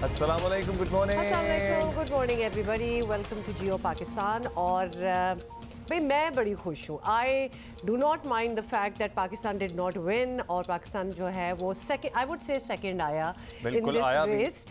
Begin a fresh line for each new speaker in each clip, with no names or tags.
अस्सलामुअलैकुम, good morning.
Good morning everybody, welcome to Geo Pakistan. और भाई मैं बड़ी खुश हूँ। I do not mind the fact that Pakistan did not win, और पाकिस्तान जो है वो second, I would say second आया in this race.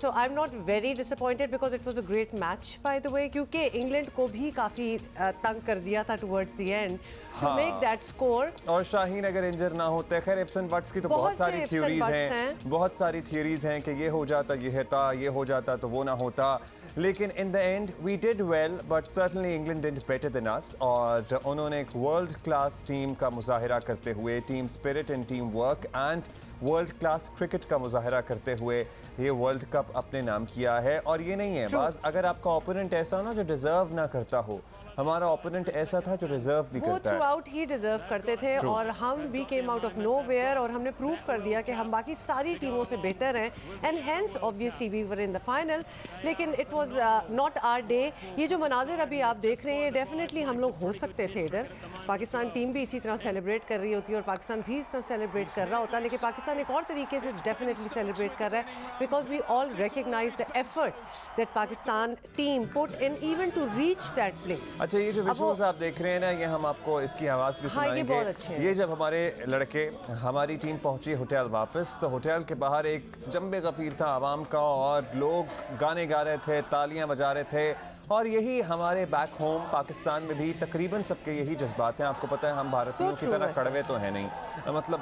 So I am not very disappointed because it was a great match by the way, क्योंकि England को भी काफ़ी तंग कर दिया था towards the end to make that score.
और शाहीन अगर इंजर ना होते, खैर इफ्स एंड बट्स की तो बहुत सारी थ्योरीज हैं, बहुत सारी थ्योरीज हैं कि ये हो जाता, ये होता, ये हो जाता तो वो ना होता, लेकिन in the end we did well, but certainly England did better than us. और उन्होंने एक वर्ल्ड क्लास टीम का मुजाहिरा करते हुए, team spirit and team work and world class cricket का मुजाहिरा करते हुए ये वर्ल्ड कप अपने नाम किया है। और ये नहीं है बाज, अगर आपका ओपोनेंट ऐसा हो ना जो डिजर्व ना करता हो, हमारा ओपोनेंट ऐसा था जो डिजर्व भी करता है।
वो थ्रू आउट ही डिजर्व करते थे और हम we came out of nowhere और हमने प्रूव कर दिया कि हम बाकी सारी टीमों से बेहतर हैं and hence obviously we were in the final. लेकिन it was not our day. ये जो मनाजिर अभी आप देख रहे हैं, डेफिनेटली हम लोग हो सकते थे इधर। पाकिस्तान टीम भी इसी तरह सेलिब्रेट कर रही होती है और पाकिस्तान भी इस तरह सेलिब्रेट कर रहा होता, लेकिन पाकिस्तान एक और तरीके से डेफिनेटली सेलिब्रेट कर रहा है because we all recognise the effort that Pakistan team put in even to reach that place.
अच्छा, ये जो विजुअल्स आप देख रहे हैं ना, ये हम आपको इसकी आवाज़ भी सुनाएंगे। ये जब हमारे लड़के, हमारी टीम पहुंची होटल वापस, तो होटल के बाहर एक जंबे गफीर था आवाम का और लोग गाने गा रहे थे, तालियां बजा रहे थे। और यही हमारे बैक होम पाकिस्तान में भी तकरीबन सबके यही जज्बात हैं। आपको पता है हम भारतीयों की तरह कड़वे तो हैं नहीं, मतलब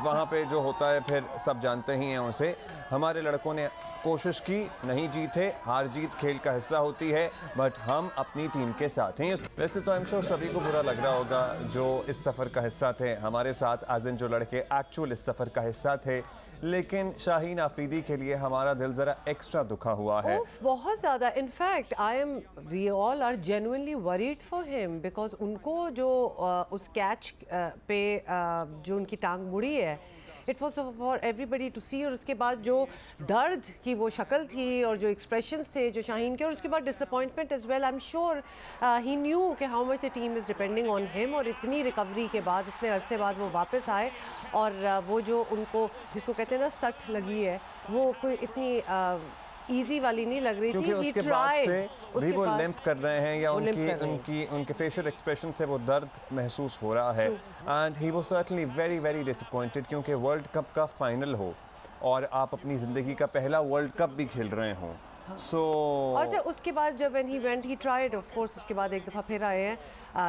वहाँ पे जो होता है फिर सब जानते ही हैं उसे। हमारे लड़कों ने कोशिश की, नहीं जीते, हार जीत खेल का हिस्सा होती है, बट हम अपनी टीम के साथ हैं। वैसे तो आई एम श्योर सभी को बुरा लग रहा होगा जो इस सफ़र का हिस्सा थे हमारे साथ, एज इन जो लड़के एक्चुअल इस सफ़र का हिस्सा थे, लेकिन शाहीन आफरीदी के लिए हमारा दिल ज़रा एक्स्ट्रा दुखा हुआ है,
बहुत ज़्यादा। In fact we all are genuinely worried for him because उनको जो उस कैच पे जो उनकी टांग मुड़ी है, it was for everybody to see. और उसके बाद जो दर्द की वो शक्ल थी और जो एक्सप्रेशंस थे जो शाहीन के, और उसके बाद disappointment as well. I am sure he knew कि how much the team is depending on him. और इतनी रिकवरी के बाद, इतने अरसे बाद वो वापस आए और वो जो उनको जिसको कहते हैं ना सट लगी है, वो कोई इतनी ईजी वाली नहीं लग रही थी।
उसके बाद से भी वो लिम्प कर रहे हैं या उनके फेशियल एक्सप्रेशन से वो दर्द महसूस हो रहा है। And he was certainly very very disappointed, क्योंकि वर्ल्ड कप का फाइनल हो और आप अपनी ज़िंदगी का पहला वर्ल्ड कप भी खेल रहे हों।
अच्छा, उसके बाद जब when he went he tried of course, उसके बाद एक दफ़ा फिर आए हैं,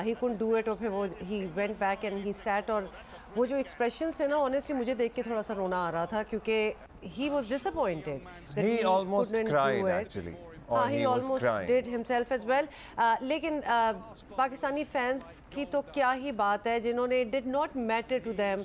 he couldn't do it और फिर वो he went back and he sat। और वो जो expressions थे ना, honestly मुझे देख के थोड़ा सा रोना आ रहा था क्योंकि he was disappointed that
he almost cried actually।
हाँ, he almost did himself as well। लेकिन पाकिस्तानी फैंस की तो क्या ही बात है, जिन्होंने did not matter to them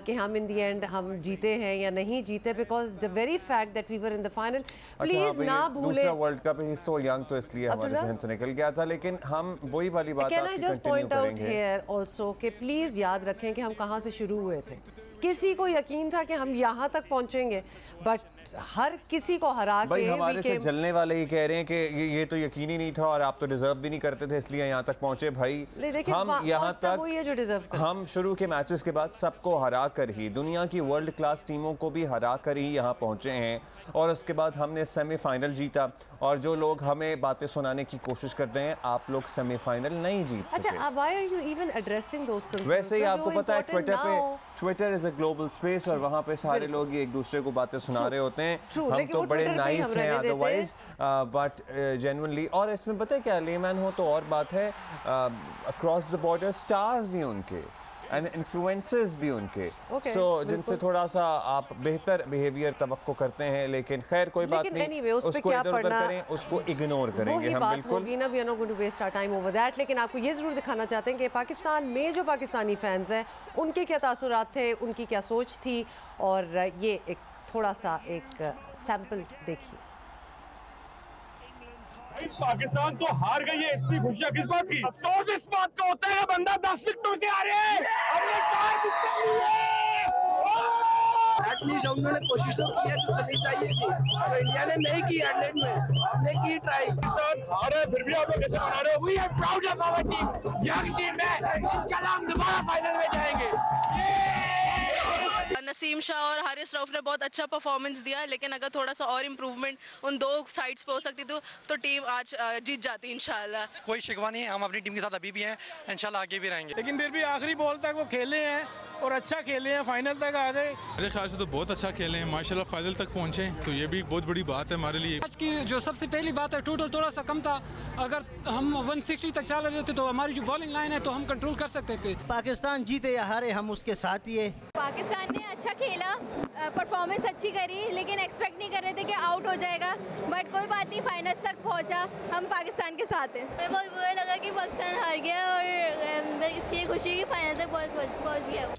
कि हम in the end हम जीते हैं या नहीं जीते, because the very fact that we were in the final। Please ना भूलें,
दूसरा वर्ल्ड कप ही सो यंग, तो इसलिए हमारे जहन से निकल गया था, लेकिन हम वही वाली बात आपकी कंटिन्यू करेंगे।
here also कि प्लीज याद रखें कि हम कहाँ से शुरू हुए थे। किसी को यकीन था कि हम यहाँ तक पहुँचेंगे, बट हर किसी को हरा के
हमारे से जलने वाले ही कह रहे हैं कि ये तो यकीन ही नहीं था और आप तो डिजर्व भी नहीं करते थे, इसलिए यहाँ तक पहुँचे। भाई हम यहाँ तक, हम शुरू के मैचेस के बाद सबको हरा कर ही, दुनिया की वर्ल्ड क्लास टीमों को भी हरा कर ही यहाँ पहुँचे हैं। और उसके बाद हमने सेमीफाइनल जीता, और जो लोग हमें बातें सुनाने की कोशिश कर रहे हैं, आप लोग सेमीफाइनल नहीं जीत सके।
अच्छा, why are you even addressing those concerns?
वैसे ही आपको पता है Twitter is a global space और वहाँ पे सारे लोग एक दूसरे को बातें सुना रहे होते हैं। हम तो बड़े नाइस हैं अदरवाइज, बट जेन्युइनली। और इसमें पता है क्या, लेमैन हो तो और बात है, अक्रॉस द बॉर्डर स्टार्स भी उनके एंड इन्फ्लुएंसर्स भी उनके, सो जिनसे थोड़ा सा आप बेहतर बिहेवियर तवक्को करते हैं। लेकिन खैर कोई बात नहीं, उसको इधर उधर करें, उसको इग्नोर करेंगे हम बिल्कुल।
We are not going to waste our time over that. लेकिन आपको ये जरूर दिखाना चाहते हैं कि पाकिस्तान में जो पाकिस्तानी फैंस हैं, उनके क्या तासुरात थे, उनकी क्या सोच थी। और ये एक थोड़ा सा एक सैंपल देखिए।
पाकिस्तान तो हार गई है, इतनी खुशियां किस बात की? अफसोस इस बात का होता है कि बंदा 10 विकेटों से आ रहे हैं, हमने 4 विकेट ली है।
एटलीस्ट उन्होंने कोशिश तो की है, जो करनी चाहिए थी, तो इंडिया ने नहीं की। एडलेड में हमने की ट्राई,
हारे फिर भी आप लोग कैसे मना रहे हो? We are proud of our team, young team है, इंशाल्लाह हम दोबारा फाइनल में जाएंगे।
नसीम शाह और हारिस रऊफ ने बहुत अच्छा परफॉर्मेंस दिया, लेकिन अगर थोड़ा सा और इम्प्रूवमेंट उन दो साइड्स पे हो सकती तो टीम आज जीत जाती इंशाल्लाह।
कोई शिकवा नहीं है, हम अपनी टीम के साथ अभी भी हैं, इंशाल्लाह आगे भी रहेंगे।
लेकिन फिर भी आखिरी बॉल तक वो खेले हैं और अच्छा खेले हैं, फाइनल तक आ गए।
मेरे ख्याल से तो बहुत अच्छा खेले हैं माशाल्लाह, फाइनल तक पहुंचे तो ये भी बहुत बड़ी बात है हमारे लिए।
आज की जो सबसे पहली बात है, टोटल थोड़ा सा कम था, अगर हम 160 तक चल रहे थे तो हमारी जो बॉलिंग लाइन है तो हम कंट्रोल कर सकते थे।
पाकिस्तान जीते या हारे हम उसके साथ ही है।
पाकिस्तान ने अच्छा खेला, परफॉर्मेंस अच्छी करी, लेकिन एक्सपेक्ट नहीं कर रहे थे कि आउट हो जाएगा, बट कोई बात नहीं, फाइनल तक पहुंचा, हम पाकिस्तान के साथ हैं। मुझे बहुत बुरा लगा कि पाकिस्तान हार गया और इसकी खुशी की फाइनल तक पहुंच गया।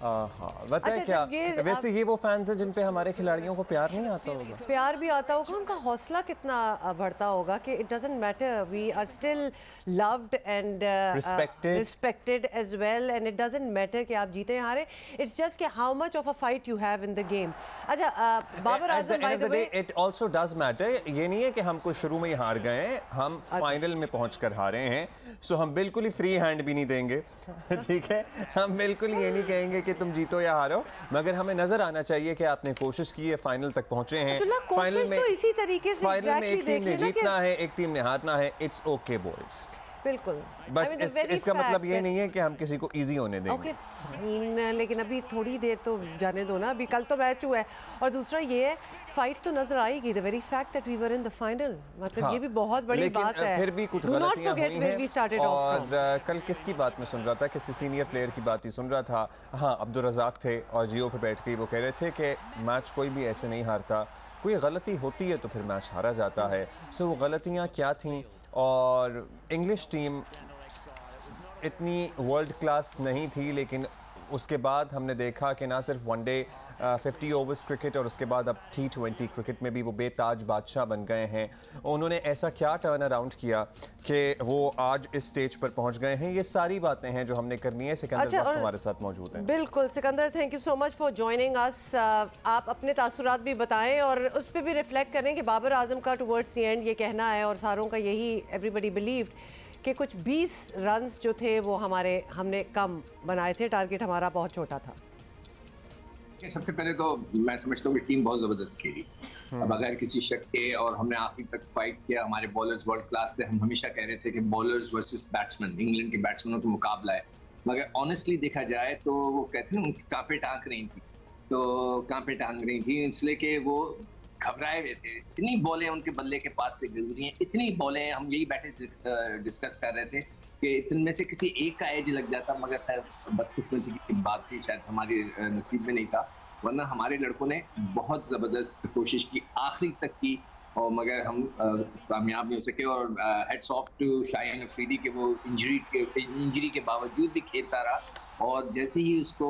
हाँ बताए क्या, वैसे ये वो फैंस हैं जिन पे हमारे खिलाड़ियों को प्यार नहीं आता होगा?
प्यार भी आता होगा, उनका हौसला कितना बढ़ता होगा कि it doesn't matter, we are still loved and respected as well, and it doesn't matter कि आप जीते हारे, इट्स जस्ट कि how much of a fight you have in the game. अच्छा Babar Azam, by the way
it also does matter, ये नहीं है कि हम कुछ शुरू में ही हार गए हैं, हम फाइनल में पहुंचकर हारे हैं, सो हम बिल्कुल ही फ्री हैंड भी नहीं देंगे। ठीक है, हम बिल्कुल ये नहीं कहेंगे कि तुम जीतो या हारो, मगर हमें नजर आना चाहिए कि आपने कोशिश की है, फाइनल तक पहुंचे हैं।
फाइनल में तो इसी तरीके से
फाइनल में एक टीम ने जीतना है, एक टीम ने हारना है, इट्स ओके बॉयज।
बिल्कुल,
बट इसका मतलब ये नहीं है कि हम किसी को इजी होने देंगे।
ओके फाइन, लेकिन अभी थोड़ी देर तो जाने दो ना, अभी कल तो मैच हुआ है, और दूसरा ये है फाइट तो नजर आएगी, the very fact that we were in the final, मतलब
हाँ,
ये भी बहुत बड़ी बात है।
फिर भी कुछ गलतियां हुई हैं, और कल किसकी बात में सुन रहा था, किसी सीनियर प्लेयर की बात ही सुन रहा था, हाँ अब्दुल रज़ाक थे, और जियो पे बैठ के वो कह रहे थे कि मैच कोई भी ऐसे नहीं हारता, कोई गलती होती है तो फिर मैच हारा जाता है। सो वो गलतियाँ क्या थीं, और इंग्लिश टीम इतनी वर्ल्ड क्लास नहीं थी, लेकिन उसके बाद हमने देखा कि ना सिर्फ वनडे 50 ओवर्स क्रिकेट और उसके बाद अब T20 क्रिकेट में भी वो बेताज बादशाह बन गए हैं। उन्होंने ऐसा क्या टर्न अराउंड किया कि वो आज इस स्टेज पर पहुंच गए हैं। ये सारी बातें हैं जो हमने करनी है। सिकंदर हमारे साथ मौजूद हैं।
बिल्कुल Sikandar, thank you so much for joining अस। आप अपने तासुरात भी बताएं और उस पर भी रिफ्लेक्ट करें कि बाबर आजम का टुवर्ड्स द एंड ये कहना है, और सारों का यही, एवरीबडी बिलीव्ड कि कुछ 20 रन्स जो थे वो हमने कम बनाए थे, टारगेट हमारा बहुत छोटा था।
सबसे पहले तो मैं समझता हूँ कि टीम बहुत ज़बरदस्त खेली, अब बगैर किसी शक के, और हमने आखिर तक फाइट किया। हमारे बॉलर्स वर्ल्ड क्लास थे, हम हमेशा कह रहे थे कि बॉलर्स वर्सेस बैट्समैन, इंग्लैंड के बैट्समैनों का मुकाबला है, मगर ऑनेस्टली देखा जाए तो वो कहते हैं ना, उनकी कांपे टांक रही थी, तो कांपे टांग रही थी इसलिए कि वो घबराए हुए थे। इतनी बॉलें उनके बल्ले के पास से गुजरी हैं, इतनी बॉलें, हम यही बैठे डिस्कस कर रहे थे कि इनमें से किसी एक का एज लग जाता, मगर खैर बदकिस्मती की बात थी, शायद हमारे नसीब में नहीं था, वरना हमारे लड़कों ने बहुत ज़बरदस्त कोशिश की, आखिरी तक की, और मगर हम कामयाब नहीं हो सके। और hats off to Shaheen Afridi के, वो इंजरी के बावजूद भी खेलता रहा, और जैसे ही उसको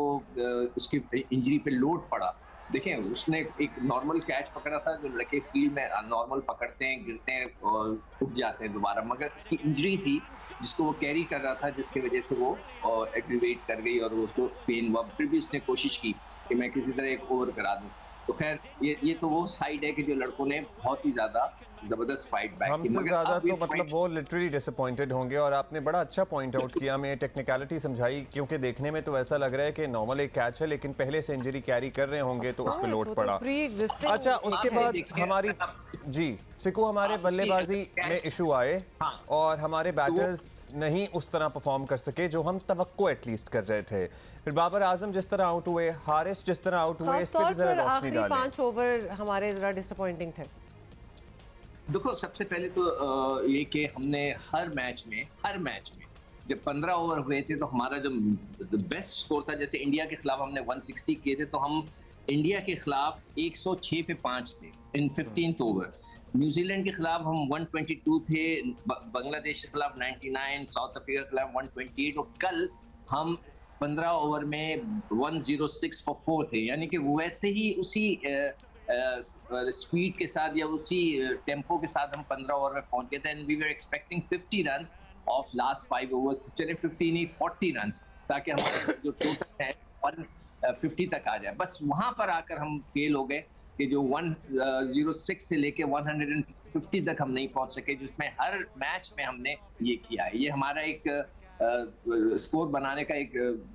उसकी इंजरी पे लोड पड़ा, देखें उसने एक नॉर्मल कैच पकड़ा था, जो लड़के फील्ड में नॉर्मल पकड़ते हैं, गिरते हैं और उठ जाते हैं दोबारा, मगर उसकी इंजरी थी जिसको वो कैरी कर रहा था, जिसकी वजह से वो एग्रीवेट कर गई और वो उसको पेन हुआ। फिर भी उसने कोशिश की कि मैं किसी तरह एक ओवर करा दूं। तो खैर ये तो वो साइड है कि जो लड़कों ने बहुत ही ज़्यादा ज़बरदस्त फाइट बैक की,
हमसे ज़्यादा तो मतलब वो लिटरली डिसअपॉइंटेड होंगे। और आपने बड़ा अच्छा पॉइंट आउट किया, हमें टेक्निकलिटी समझाई, क्योंकि देखने में तो ऐसा लग रहा है कि नॉर्मल एक कैच है, लेकिन पहले से इंजरी कैरी कर रहे होंगे तो उस पर लोड पड़ा। अच्छा, उसके बाद हमारी सिकू, हमारे बल्लेबाजी में इशू आए और हमारे बैटर्स नहीं उस तरह परफॉर्म कर सके जो हम तवक्को एटलीस्ट कर रहे थे। फिर बाबर आजम जिस तरह आउट हुए, हारिस जिस तरह आउट हुए, इस पे जरा रोशनी डालें।
5 ओवर हमारे जरा डिसअपॉइंटिंग थे।
देखो, सबसे पहले तो ये कि हमने हर मैच में जब 15 ओवर हुए थे तो हमारा जो बेस्ट स्कोर था, जैसे इंडिया के खिलाफ हमने 160 किए थे, तो हम इंडिया के खिलाफ 106 पे 5 थे इन 15th ओवर। न्यूजीलैंड के खिलाफ हम 122 थे, बांग्लादेश के खिलाफ 99, साउथ अफ्रीका के खिलाफ 128, और कल हम 15 ओवर में 106 for 4 थे। यानी कि वैसे ही उसी स्पीड के साथ या उसी टेम्पो के साथ हम 15 ओवर में पहुंच गए थे। And we were expecting 50 runs off last 5 overs, चले 50 नहीं 40 रन्स, ताकि हमारा जो टोटल है 150 तक आ जाए। बस वहां पर आकर हम फेल हो गए कि जो 106 से लेके 150 तक हम नहीं पहुंच सके, जिसमें हर मैच में हमने ये किया है। ये हमारा एक स्कोर बनाने का एक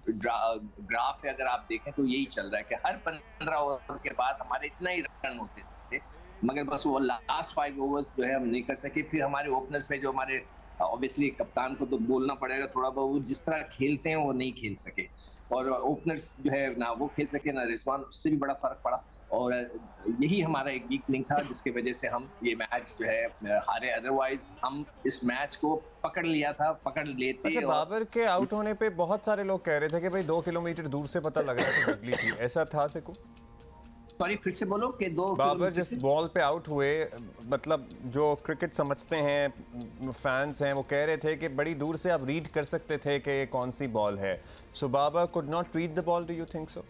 ग्राफ है, अगर आप देखें तो यही चल रहा है कि हर 15 ओवर के बाद हमारे इतना ही रन होते थे, मगर बस वो लास्ट 5 ओवर्स जो है हम नहीं कर सके। फिर हमारे ओपनर्स में जो हमारे ऑब्वियसली कप्तान को तो बोलना पड़ेगा थोड़ा बहुत, वो जिस तरह खेलते हैं वो नहीं खेल सके, और ओपनर्स जो है ना वो खेल सके ना रिजवान, उससे भी बड़ा फर्क पड़ा। और यही हमारा एक वीक लिंक था जिसके वजह से हम ये मैच जो है हारे, अदरवाइज हम इस मैच को पकड़ लिया था, पकड़ लेते।
अच्छा, बाबर के आउट होने पे बहुत सारे लोग कह रहे थे कि भाई 2 किलोमीटर दूर से पता लग रहा था गुगली थी, ऐसा था सेकू?
सॉरी, फिर से बोलो कि
बाबर जिस बॉल पे आउट हुए, मतलब जो क्रिकेट समझते हैं फैंस हैं वो कह रहे थे कि बड़ी दूर से आप रीड कर सकते थे कि ये कौन सी बॉल है। So Babar could not read the ball, do you think so?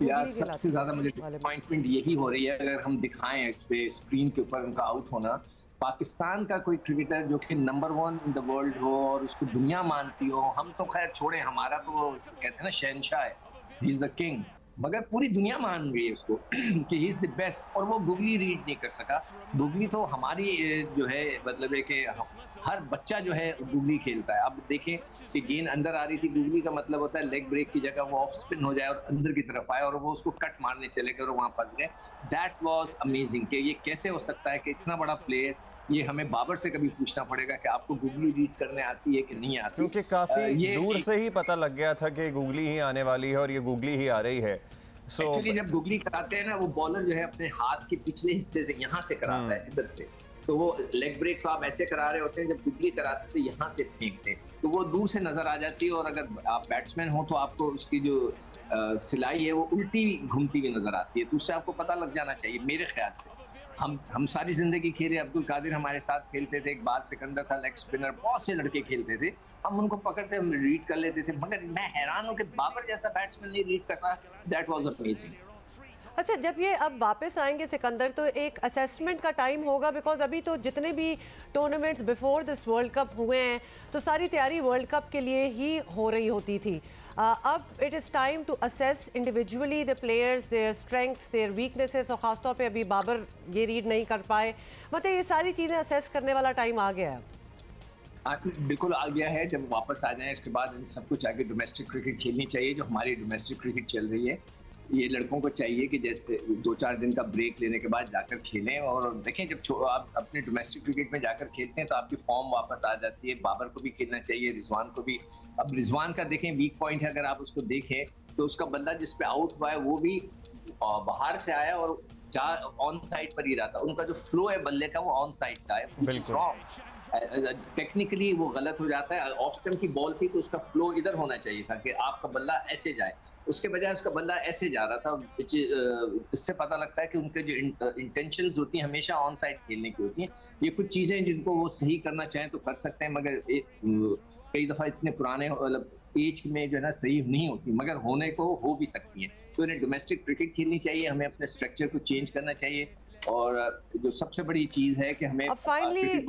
यार सबसे ज्यादा मुझे डिसअपॉइंटमेंट यही हो रही है, अगर हम दिखाएं इस पे स्क्रीन के ऊपर उनका आउट होना, पाकिस्तान का कोई क्रिकेटर जो कि नंबर 1 इन द वर्ल्ड हो और उसको दुनिया मानती हो, हम तो खैर छोड़े, हमारा तो कहते हैं ना शहंशाह है, ही इज द किंग, मगर पूरी दुनिया मान गई उसको कि ही इज द बेस्ट, और वो गुगली रीड नहीं कर सका। गुगली तो हमारी जो है मतलब है कि हर बच्चा जो है गुगली खेलता है। अब देखें कि गेंद अंदर आ रही थी, गुगली का मतलब होता है लेग ब्रेक की जगह वो ऑफ स्पिन हो जाए और अंदर की तरफ आए और वो उसको कट मारने चले गए और वहाँ फंस गए। दैट वाज अमेजिंग कि ये कैसे हो सकता है कि इतना बड़ा प्लेयर, ये हमें बाबर से कभी पूछना पड़ेगा कि आपको गुगली रीड करने आती है कि नहीं आती,
क्योंकि काफी दूर से ही पता लग गया था कि गुगली ही आने वाली है और ये गुगली ही आ रही है।
एक्चुअली जब गुगली कराते हैं ना, वो बॉलर जो है अपने हाथ के पिछले हिस्से से यहाँ से कराता है, इधर से, तो वो लेग ब्रेक तो आप ऐसे करा रहे होते हैं, जब गुगली कराते तो यहाँ से फेंकते, तो वो दूर से नजर आ जाती है, और अगर आप बैट्समैन हो तो आपको उसकी जो सिलाई है वो उल्टी घूमती हुई नजर आती है, तो उससे आपको पता लग जाना चाहिए मेरे ख्याल से। हम सारी जिंदगी खेले, अब्दुल कादिर हमारे साथ खेलते थे, इकबाल सिकंदर था लेग स्पिनर, बहुत से लड़के खेलते थे, हम उनको पकड़ते, हम रीड कर लेते थे, मगर मैं हैरान हूँ कि बाबर जैसा बैट्समैन नहीं रीड कर सका। That was amazing.
अच्छा, जब ये अब वापस आएंगे सिकंदर तो एक असेसमेंट का टाइम होगा, बिकॉज अभी तो जितने भी tournaments before this world cup हुए हैं तो सारी तैयारी वर्ल्ड कप के लिए ही हो रही होती थी। अब it is time to assess individually the players, their strengths, their weaknesses, और ख़ासतौर पे अभी बाबर ये रीड नहीं कर पाए, मतलब ये सारी चीज़ें असेस करने वाला टाइम आ गया है।
बिल्कुल आ गया है। जब वापस आ जाए इसके बाद इन सब कुछ आगे डोमेस्टिक क्रिकेट खेलनी चाहिए, जो हमारी डोमेस्टिक क्रिकेट चल रही है। ये लड़कों को चाहिए कि जैसे 2-4 दिन का ब्रेक लेने के बाद जाकर खेलें, और देखें जब आप अपने डोमेस्टिक क्रिकेट में जाकर खेलते हैं तो आपकी फॉर्म वापस आ जाती है। बाबर को भी खेलना चाहिए, रिजवान को भी। अब रिजवान का देखें वीक पॉइंट है, अगर आप उसको देखें तो उसका बंदा जिस पे आउट हुआ है वो भी बाहर से आया और ऑन साइड पर ही रहा था। उनका जो फ्लो है बल्ले का वो ऑन साइड का है, व्हिच इज रॉन्ग। टेक्निकली वो गलत हो जाता है। ऑफ स्टंप की बॉल थी तो उसका फ्लो इधर होना चाहिए था कि आपका बल्ला ऐसे जाए, उसके बजाय उसका बल्ला ऐसे जा रहा था। इससे पता लगता है कि उनके जो इंटेंशंस होती हैं हमेशा ऑन साइड खेलने की होती हैं। ये कुछ चीज़ें जिनको वो सही करना चाहें तो कर सकते हैं, मगर कई दफ़ा इतने पुराने मतलब एज में जो है ना सही नहीं होती, मगर होने को हो भी सकती हैं। तो इन्हें डोमेस्टिक क्रिकेट खेलनी चाहिए, हमें अपने स्ट्रक्चर को चेंज करना चाहिए, और जो सबसे बड़ी चीज़ है कि हमें
फाइनली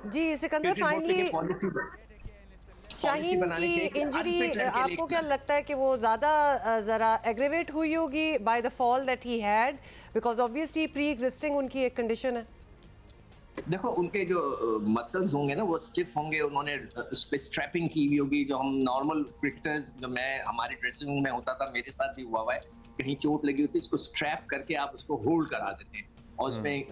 जी सिकंदर, फाइनली शाहीन की इंजरी आपको क्या लगता है कि वो ज़्यादा ज़रा एग्रेवेट हुई होगी by the fall that he had, because obviously pre existing उनकी एक कंडीशन है?
देखो उनके जो मसल्स होंगे ना वो स्टिफ होंगे, उन्होंने उस पर स्ट्रैपिंग की हुई होगी। जो हम नॉर्मल क्रिकेटर्स, जो मैं हमारे ड्रेसिंग रूम में होता था, मेरे साथ भी हुआ हुआ है, कहीं चोट लगी होती है इसको स्ट्रैप करके आप उसको होल्ड करा देते हैं, और उसमें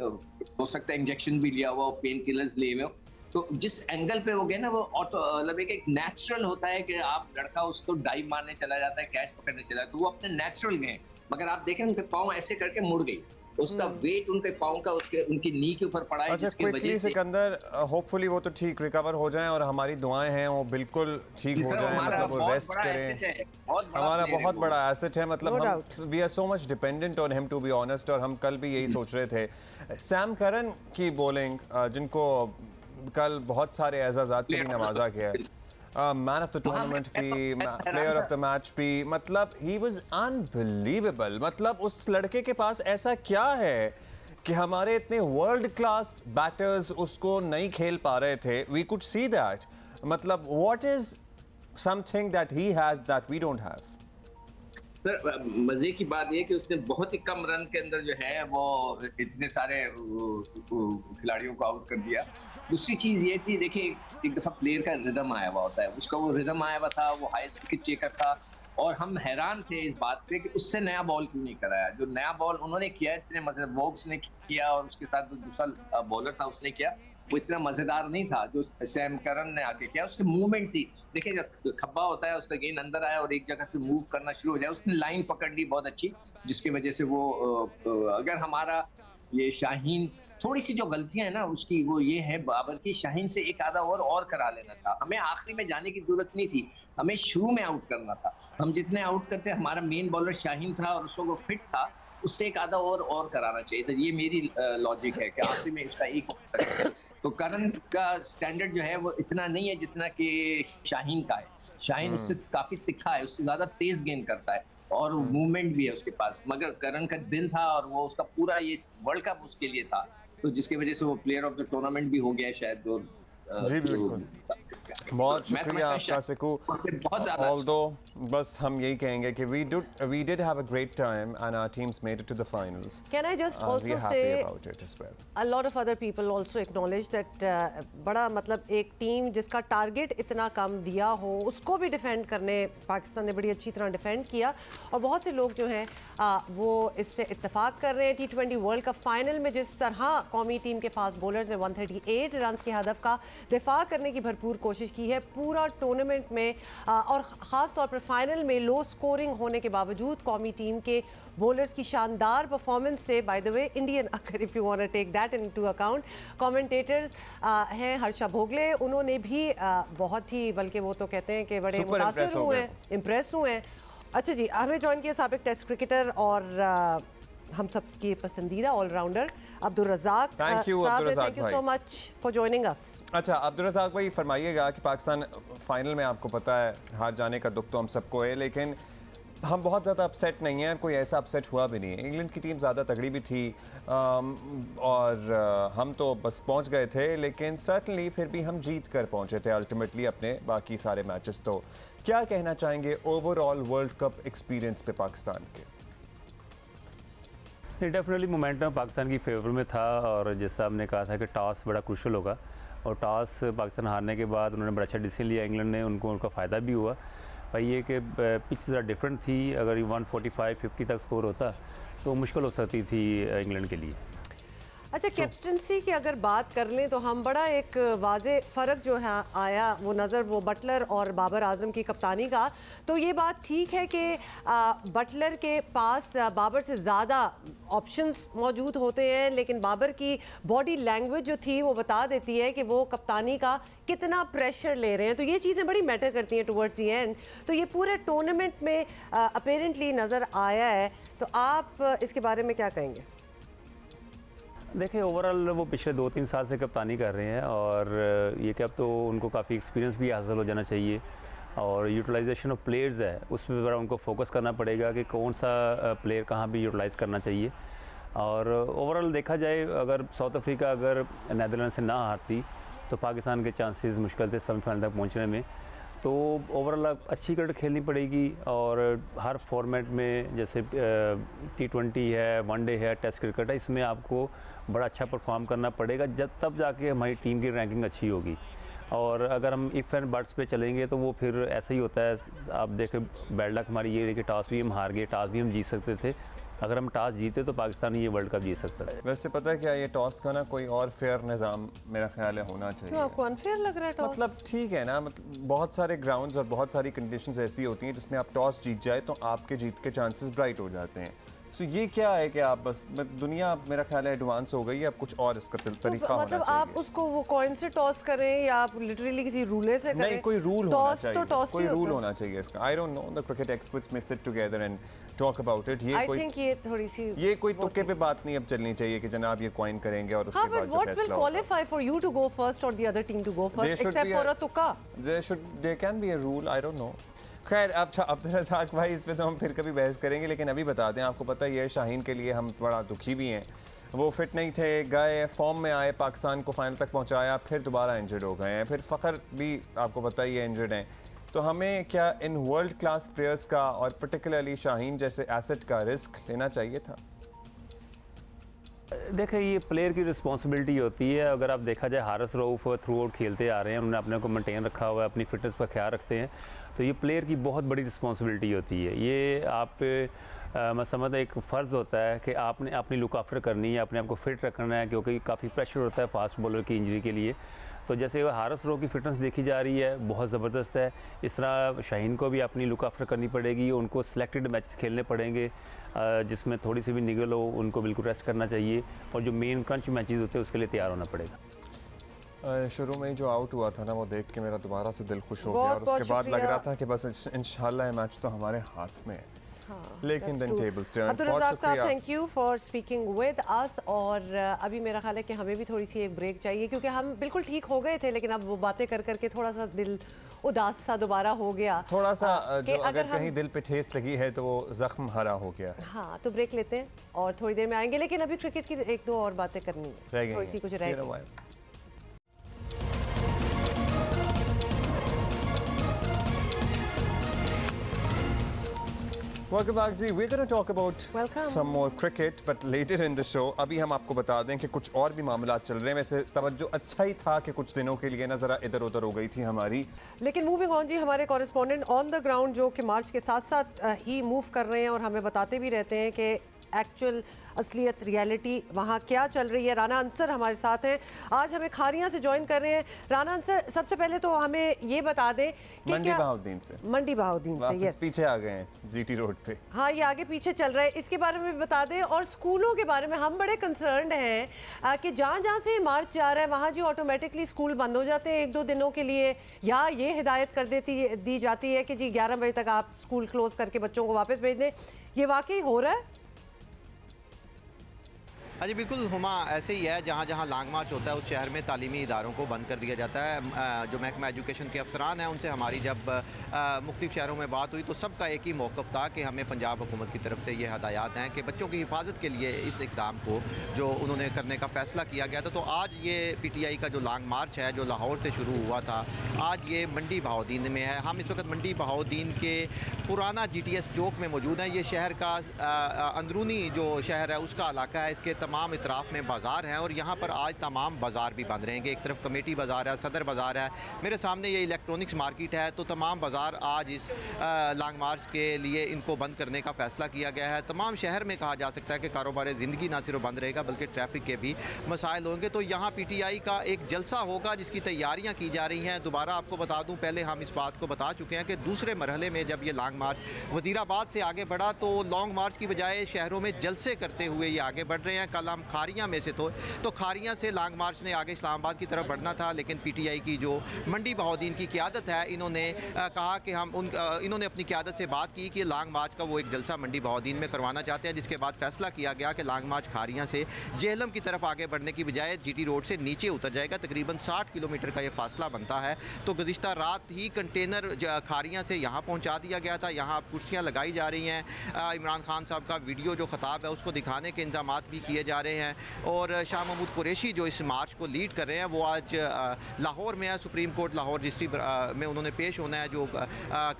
हो सकता है इंजेक्शन भी लिया हुआ हो, पेन किलर्स लिए हुए हो। तो जिस एंगल पे हो गए ना वो ऑटो मतलब एक नेचुरल होता है कि आप लड़का उसको डाइव मारने चला जाता है, कैच पकड़ने चला, तो वो अपने नेचुरल गए। मगर आप देखें उनके पाँव ऐसे करके मुड़ गई, उसका वेट उनके पाँव का उनकी नी के ऊपर पड़ा है, जिसकी वजह से
सिकंदर होपफुली वो तो ठीक रिकवर हो जाएं, और हमारी दुआएं हैं वो बिल्कुल ठीक हो जाएं, मतलब वो रेस्ट करें। हमारा बहुत बड़ा एसेट है, मतलब हम we are so much dependent on him to be honest. और हम कल भी यही सोच रहे थे, सैम करन की बॉलिंग, जिनको कल बहुत सारे एजाज़ात से भी नवाजा गया, मैन ऑफ द टूर्नामेंट भी, प्लेयर ऑफ द मैच भी, मतलब ही वाज अनबिलीवेबल। मतलब उस लड़के के पास ऐसा क्या है कि हमारे इतने वर्ल्ड क्लास बैटर्स उसको नहीं खेल पा रहे थे। वी कुड सी दैट, मतलब what is something that he has that we don't have?
Sir मजे की बात यह कि उसने बहुत ही कम रन के अंदर जो है वो इतने सारे खिलाड़ियों को आउट कर दिया। दूसरी चीज ये थी, देखिए एक दफा प्लेयर का रिदम आया हुआ होता है, उसका वो रिदम आया हुआ था, वो हाईएस्ट विकेट टेकर था और हम हैरान थे इस बात पे कि उससे नया बॉल क्यों नहीं कराया। जो नया बॉल उन्होंने किया इतने मजे, वोग्स ने किया और उसके साथ जो दूसरा बॉलर था उसने किया, वो इतना मजेदार नहीं था जो सैम करन ने आके किया। उसकी मूवमेंट थी, देखिए जब खब्बा होता है उसका गेंद अंदर आया और एक जगह से मूव करना शुरू हो जाए, उसने लाइन पकड़ ली बहुत अच्छी, जिसकी वजह से वो अगर हमारा ये शाहीन थोड़ी सी जो गलतियां है ना उसकी, वो ये है बाबर की, शाहीन से एक आधा और करा लेना था। हमें आखिरी में जाने की जरूरत नहीं थी, हमें शुरू में आउट करना था। हम जितने आउट करते, हमारा मेन बॉलर शाहीन था और उसको वो फिट था, उससे एक आधा और कराना चाहिए था। ये मेरी लॉजिक है कि आखिरी में उसका एक तो करन का स्टैंडर्ड जो है वो इतना नहीं है जितना कि शाहीन का है। शाहीन उससे काफी तिखा है, उससे ज्यादा तेज गेंद करता है और मूवमेंट भी है उसके पास, मगर करन का दिन था और वो उसका पूरा ये वर्ल्ड कप उसके लिए था, तो जिसकी वजह से वो प्लेयर ऑफ द टूर्नामेंट भी हो गया है शायद।
जी बिल्कुल, बहुत शुक्रिया आपका सिकू। ऑल्दो बस हम यही कहेंगे कि we did have a great time and our teams made it to the finals.
Can I just also say
about it as well.
A lot of other people also acknowledge that बड़ा मतलब एक team जिसका target इतना कम दिया हो उसको भी defend करने पाकिस्तान ने बड़ी अच्छी तरह डिफेंड किया और बहुत से लोग जो हैं वो इससे इत्तेफाक कर रहे हैं। T20 वर्ल्ड कप फाइनल में जिस तरह कौमी टीम के फास्ट बॉलर्स ने 138 रन के हदफ का दिफा करने की भरपूर कोशिश की है पूरा टूर्नामेंट में और ख़ास तौर पर फाइनल में लो स्कोरिंग होने के बावजूद कौमी टीम के बॉलर्स की शानदार परफॉर्मेंस से, बाय द वे इंडियन अगर if you want to take that into account, commentators हैं हर्षा भोगले, उन्होंने भी बहुत ही, बल्कि वो तो कहते हैं कि बड़े मुतासिर हुए हैं, इम्प्रेस हुए हैं। अच्छा जी, हमें ज्वाइन किया साबिक टेस्ट क्रिकेटर और हम सबकी पसंदीदा allrounder Abdul Razzaq.
Thank you
so much for joining us.
अच्छा अब्दुल रज़ाक भाई, फरमाइएगा कि पाकिस्तान फाइनल में, आपको पता है हार जाने का दुख तो हम सबको है, लेकिन हम बहुत ज़्यादा अपसेट नहीं हैं, कोई ऐसा अपसेट हुआ भी नहीं है। इंग्लैंड की टीम ज़्यादा तगड़ी भी थी और हम तो बस पहुंच गए थे, लेकिन सर्टनली फिर भी हम जीत कर पहुंचे थे अल्टीमेटली अपने बाकी सारे मैचेस। तो क्या कहना चाहेंगे ओवरऑल वर्ल्ड कप एक्सपीरियंस पे पाकिस्तान के?
डेफिनेटली मोमेंटम पाकिस्तान की फेवर में था और जैसा हमने कहा था कि टॉस बड़ा क्रूशल होगा और टॉस पाकिस्तान हारने के बाद उन्होंने बड़ा अच्छा डिसीजन लिया इंग्लैंड ने, उनका फ़ायदा भी हुआ। भाई ये कि पिच ज़रा डिफरेंट थी, अगर 145-50 तक स्कोर होता तो मुश्किल हो सकती थी इंग्लैंड के लिए।
अच्छा, कैप्टनसी की अगर बात कर लें तो हम बड़ा एक वाज़े फ़र्क जो है आया वो नज़र, वो बटलर और बाबर आजम की कप्तानी का। तो ये बात ठीक है कि बटलर के पास बाबर से ज़्यादा ऑप्शंस मौजूद होते हैं, लेकिन बाबर की बॉडी लैंग्वेज जो थी वो बता देती है कि वो कप्तानी का कितना प्रेशर ले रहे हैं। तो ये चीज़ें बड़ी मैटर करती हैं टुवर्ड्स दी एंड। तो ये पूरे टूर्नामेंट में अपेरेंटली नज़र आया है, तो आप इसके बारे में क्या कहेंगे?
देखिए ओवरऑल वो पिछले 2-3 साल से कप्तानी कर रहे हैं और ये कि अब तो उनको काफ़ी एक्सपीरियंस भी हासिल हो जाना चाहिए और यूटिलाइजेशन ऑफ प्लेयर्स है उसमें बड़ा उनको फोकस करना पड़ेगा कि कौन सा प्लेयर कहाँ भी यूटिलाइज़ करना चाहिए। और ओवरऑल देखा जाए अगर साउथ अफ्रीका अगर नीदरलैंड से ना हारती तो पाकिस्तान के चांसेस मुश्किल थे सेमीफाइनल तक पहुँचने में। तो ओवरऑल अच्छी क्रिकेट खेलनी पड़ेगी और हर फॉर्मेट में जैसे T20 है, वनडे है, टेस्ट क्रिकेट है, इसमें आपको बड़ा अच्छा परफॉर्म करना पड़ेगा तब जाके हमारी टीम की रैंकिंग अच्छी होगी। और अगर हम इफ़ एंड बट्स पे चलेंगे तो वो फिर ऐसा ही होता है। आप देखें बैड लक हमारी ये है कि टॉस भी हम हार गए, टॉस भी हम जीत सकते थे, अगर हम टॉस जीते तो पाकिस्तान ये वर्ल्ड कप जीत सकता है।
वैसे पता है क्या, ये टॉस का ना कोई और फेयर निज़ाम मेरा ख्याल है होना चाहिए।
क्यों आपको अनफेयर लग रहा है टॉस?
मतलब ठीक है ना, मतलब बहुत सारे ग्राउंड्स और बहुत सारी कंडीशंस ऐसी होती हैं जिसमें आप टॉस जीत जाए तो आपके जीत के चांसेस ब्राइट हो जाते हैं। सो ये क्या है कि आप बस दुनिया मेरा ख्याल है एडवांस हो गई है, अब कुछ और इसका तरीका होना
मतलब
चाहिए।
आप उसको वो कॉइन से टॉस करें या आप लिटरली किसी रूले से करें?
नहीं, कोई रूल होना चाहिए,
तो टॉस
कोई रूल होना चाहिए इसका। I don't know, the cricket experts में sit together and talk about it.
ये थोड़ी सी
ये कोई तुक्के पे बात नहीं अब चलनी चाहिए कि जनाब ये कॉइन करेंगे और उसके बाद जो फैसला होगा।
What will qualify for you to go first और the other team to go first except for a तुक्का?
There can be a rule, I don't know. खैर अच्छा अब्दुल रज़ाक भाई, इस पे तो हम फिर कभी बहस करेंगे, लेकिन अभी बता दें, आपको पता ही है शाहीन के लिए हम बड़ा दुखी भी हैं। वो फिट नहीं थे, गए फॉर्म में आए, पाकिस्तान को फाइनल तक पहुंचाया, फिर दोबारा इंजर्ड हो गए हैं, फिर फ़खर भी आपको पता ही है इंजर्ड हैं। तो हमें क्या इन वर्ल्ड क्लास प्लेयर्स का और पर्टिकुलरली शाहीन जैसे एसेट का रिस्क लेना चाहिए था?
देखिए, ये प्लेयर की रिस्पॉन्सिबिलिटी होती है। अगर आप देखा जाए, हारिस रऊफ थ्रू आउट खेलते आ रहे हैं, उन्होंने अपने को मेंटेन रखा हुआ है, अपनी फिटनेस का ख्याल रखते हैं, तो ये प्लेयर की बहुत बड़ी रिस्पॉन्सिबिलिटी होती है। ये आप मैं समझता एक फ़र्ज़ होता है कि आपने अपनी लुक आफ्टर करनी है, अपने आप को फिट रखना है, क्योंकि काफ़ी प्रेशर होता है फास्ट बॉलर की इंजरी के लिए। तो जैसे हारिस रऊफ की फ़िटनेस देखी जा रही है, बहुत ज़बरदस्त है। इस तरह शाहीन को भी अपनी लुक आफ्टर करनी पड़ेगी, उनको सिलेक्टेड मैचेस खेलने पड़ेंगे जिसमें थोड़ी सी भी निगल हो, उनको बिल्कुल रेस्ट करना चाहिए, और जो मेन क्रंच मैचेस होते हैं उसके लिए तैयार होना पड़ेगा।
शुरू में जो आउट हुआ था ना, वो देख के मेरा दोबारा से दिल खुश हो गया, और उसके बाद लग रहा था कि बस इंशाल्लाह ये मैच तो हमारे हाथ में है। लेकिन then tables turn।
Abdul Razzaq साहब, thank you for speaking with us. और अभी मेरा ख्याल है कि हमें भी थोड़ी सी एक ब्रेक चाहिए, क्योंकि हम बिल्कुल ठीक हो गए थे, लेकिन अब वो बातें कर करके थोड़ा सा दिल उदास सा दोबारा हो गया।
थोड़ा सा जो अगर कहीं दिल पे ठेस लगी है तो वो जख्म हरा हो गया।
हाँ, तो ब्रेक लेते हैं और थोड़ी देर में आएंगे, लेकिन अभी क्रिकेट की एक दो और बातें करनी है, थोड़ी सी कुछ रह गई।
Welcome back ji, we're going to talk about some more cricket, but later in the show। अभी हम आपको बता दें कि कुछ और भी मामला चल रहे हैं। वैसे तवज्जो अच्छा ही था कि कुछ दिनों के लिए ना ज़रा इधर उधर हो गई थी हमारी,
लेकिन मूविंग ऑन जी, हमारे कॉरेस्पॉन्डेंट ऑन द ग्राउंड जो कि मार्च के साथ साथ ही मूव कर रहे हैं और हमें बताते भी रहते हैं कि एक्चुअल असलियत रियलिटी वहाँ क्या चल रही है। राना अंसर हमारे साथ हैं, आज हमें खारियां से ज्वाइन कर रहे हैं। राना अंसर, सबसे पहले तो हमें ये बता दें कि
मंडी बहाउद्दीन से
यस
पीछे आ गए हैं जीटी रोड पे।
हाँ, ये आगे पीछे चल रहा है, इसके बारे में बता दें। और स्कूलों के बारे में हम बड़े कंसर्न्ड हैं कि जहाँ जहाँ से मार्च जा रहा है वहाँ जी ऑटोमेटिकली स्कूल बंद हो जाते हैं एक दो दिनों के लिए, या ये हिदायत कर दी जाती है कि जी 11 बजे तक आप स्कूल क्लोज करके बच्चों को वापस भेज दें। ये वाकई हो रहा है?
हाँ जी, बिल्कुल हुमा, ऐसे ही है। जहाँ जहाँ लॉन्ग मार्च होता है उस शहर में तालीमी इदारों को बंद कर दिया जाता है। जो महकमा एजुकेशन के अफसरान हैं उनसे हमारी जब मुख्तलिफ शहरों में बात हुई तो सबका एक ही मौक़िफ़ था कि हमें पंजाब हुकूमत की तरफ से ये हदायत हैं कि बच्चों की हिफाजत के लिए इस इक़दाम को जो उन्होंने करने का फ़ैसला किया गया था। तो आज ये PTI का जो लॉन्ग मार्च है जो लाहौर से शुरू हुआ था, आज ये मंडी बहाउद्दीन में है। हम इस वक्त मंडी बहाउद्दीन के पुराना GTS चौक में मौजूद हैं। ये शहर का अंदरूनी जो शहर है उसका इलाका है, इसके तमाम इतराफ़ में बाज़ार हैं और यहाँ पर आज तमाम बाज़ार भी बंद रहेंगे। एक तरफ कमेटी बाज़ार है, सदर बाज़ार है, मेरे सामने ये इलेक्ट्रॉनिक्स मार्केट है। तो तमाम बाज़ार आज इस लॉन्ग मार्च के लिए इनको बंद करने का फ़ैसला किया गया है। तमाम शहर में कहा जा सकता है कि कारोबार ज़िंदगी ना सिर्फ बंद रहेगा बल्कि ट्रैफिक के भी मसाइल होंगे। तो यहाँ PTI का एक जलसा होगा जिसकी तैयारियाँ की जा रही हैं। दोबारा आपको बता दूँ, पहले हम इस बात को बता चुके हैं कि दूसरे मरहले में जब ये लॉन्ग मार्च वज़ीराबाद से आगे बढ़ा तो लॉन्ग मार्च की बजाय शहरों में जलसे करते हुए ये आगे बढ़ रहे हैं। कल हम खारियां में से तो खारियां से लॉन्ग मार्च ने आगे इस्लामाबाद की तरफ बढ़ना था, लेकिन PTI की जो मंडी बहाउद्दीन की क़यादत है, इन्होंने कहा कि इन्होंने अपनी क़यादत से बात की कि लॉन्ग मार्च का वो एक जलसा मंडी बहाउद्दीन में करवाना चाहते हैं, जिसके बाद फैसला किया गया कि लॉन्ग मार्च खारियां से जेहलम की तरफ आगे बढ़ने की बजाय GT रोड से नीचे उतर जाएगा। तकरीबन 60 किलोमीटर का ये फासला बनता है। तो गुज़िश्ता रात ही कंटेनर खारियां से यहाँ पहुँचा दिया गया था। यहाँ कुर्सियाँ लगाई जा रही हैं। इमरान खान साहब का वीडियो जो खिताब है उसको दिखाने के इंतजाम भी किए जा रहे हैं। और शाह महमूद कुरैशी जो इस मार्च को लीड कर रहे हैं वो आज लाहौर में है। सुप्रीम कोर्ट लाहौर रजिस्ट्री में उन्होंने पेश होना है। जो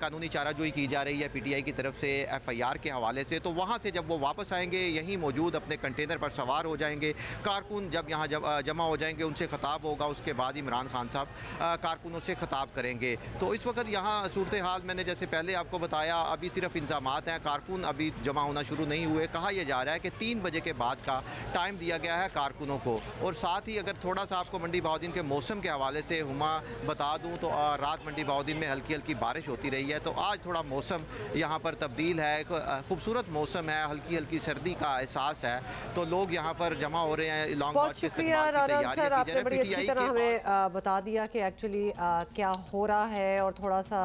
कानूनी चाराजोई की जा रही है PTI की तरफ से FIR के हवाले से, तो वहाँ से जब वो वापस आएंगे यहीं मौजूद अपने कंटेनर पर सवार हो जाएंगे। कारकुन जब यहाँ जमा हो जाएंगे उनसे खिताब होगा, उसके बाद इमरान खान साहब कारकुनों से खिताब करेंगे। तो इस वक्त यहाँ सूरत हाल मैंने जैसे पहले आपको बताया, अभी सिर्फ इंतजामात हैं, कारकुन अभी जमा होना शुरू नहीं हुए। कहा यह जा रहा है कि 3 बजे के बाद का टाइम दिया गया है कारकुनों को। और साथ ही अगर थोड़ा सा आपको मंडी बहाउद्दीन के मौसम के हवाले से हुमा बता दूं तो रात मंडी बहाउद्दीन में हल्की हल्की बारिश होती रही है। तो आज थोड़ा मौसम यहाँ पर तब्दील है, खूबसूरत मौसम है, हल्की हल्की सर्दी का एहसास है। तो लोग यहाँ पर जमा हो रहे हैं। लॉन्ग मार्च के इस्तेमाल की तैयारियां की जा रही है।
PTI तरह हमें बता दिया कि एक्चुअली क्या हो रहा है और थोड़ा सा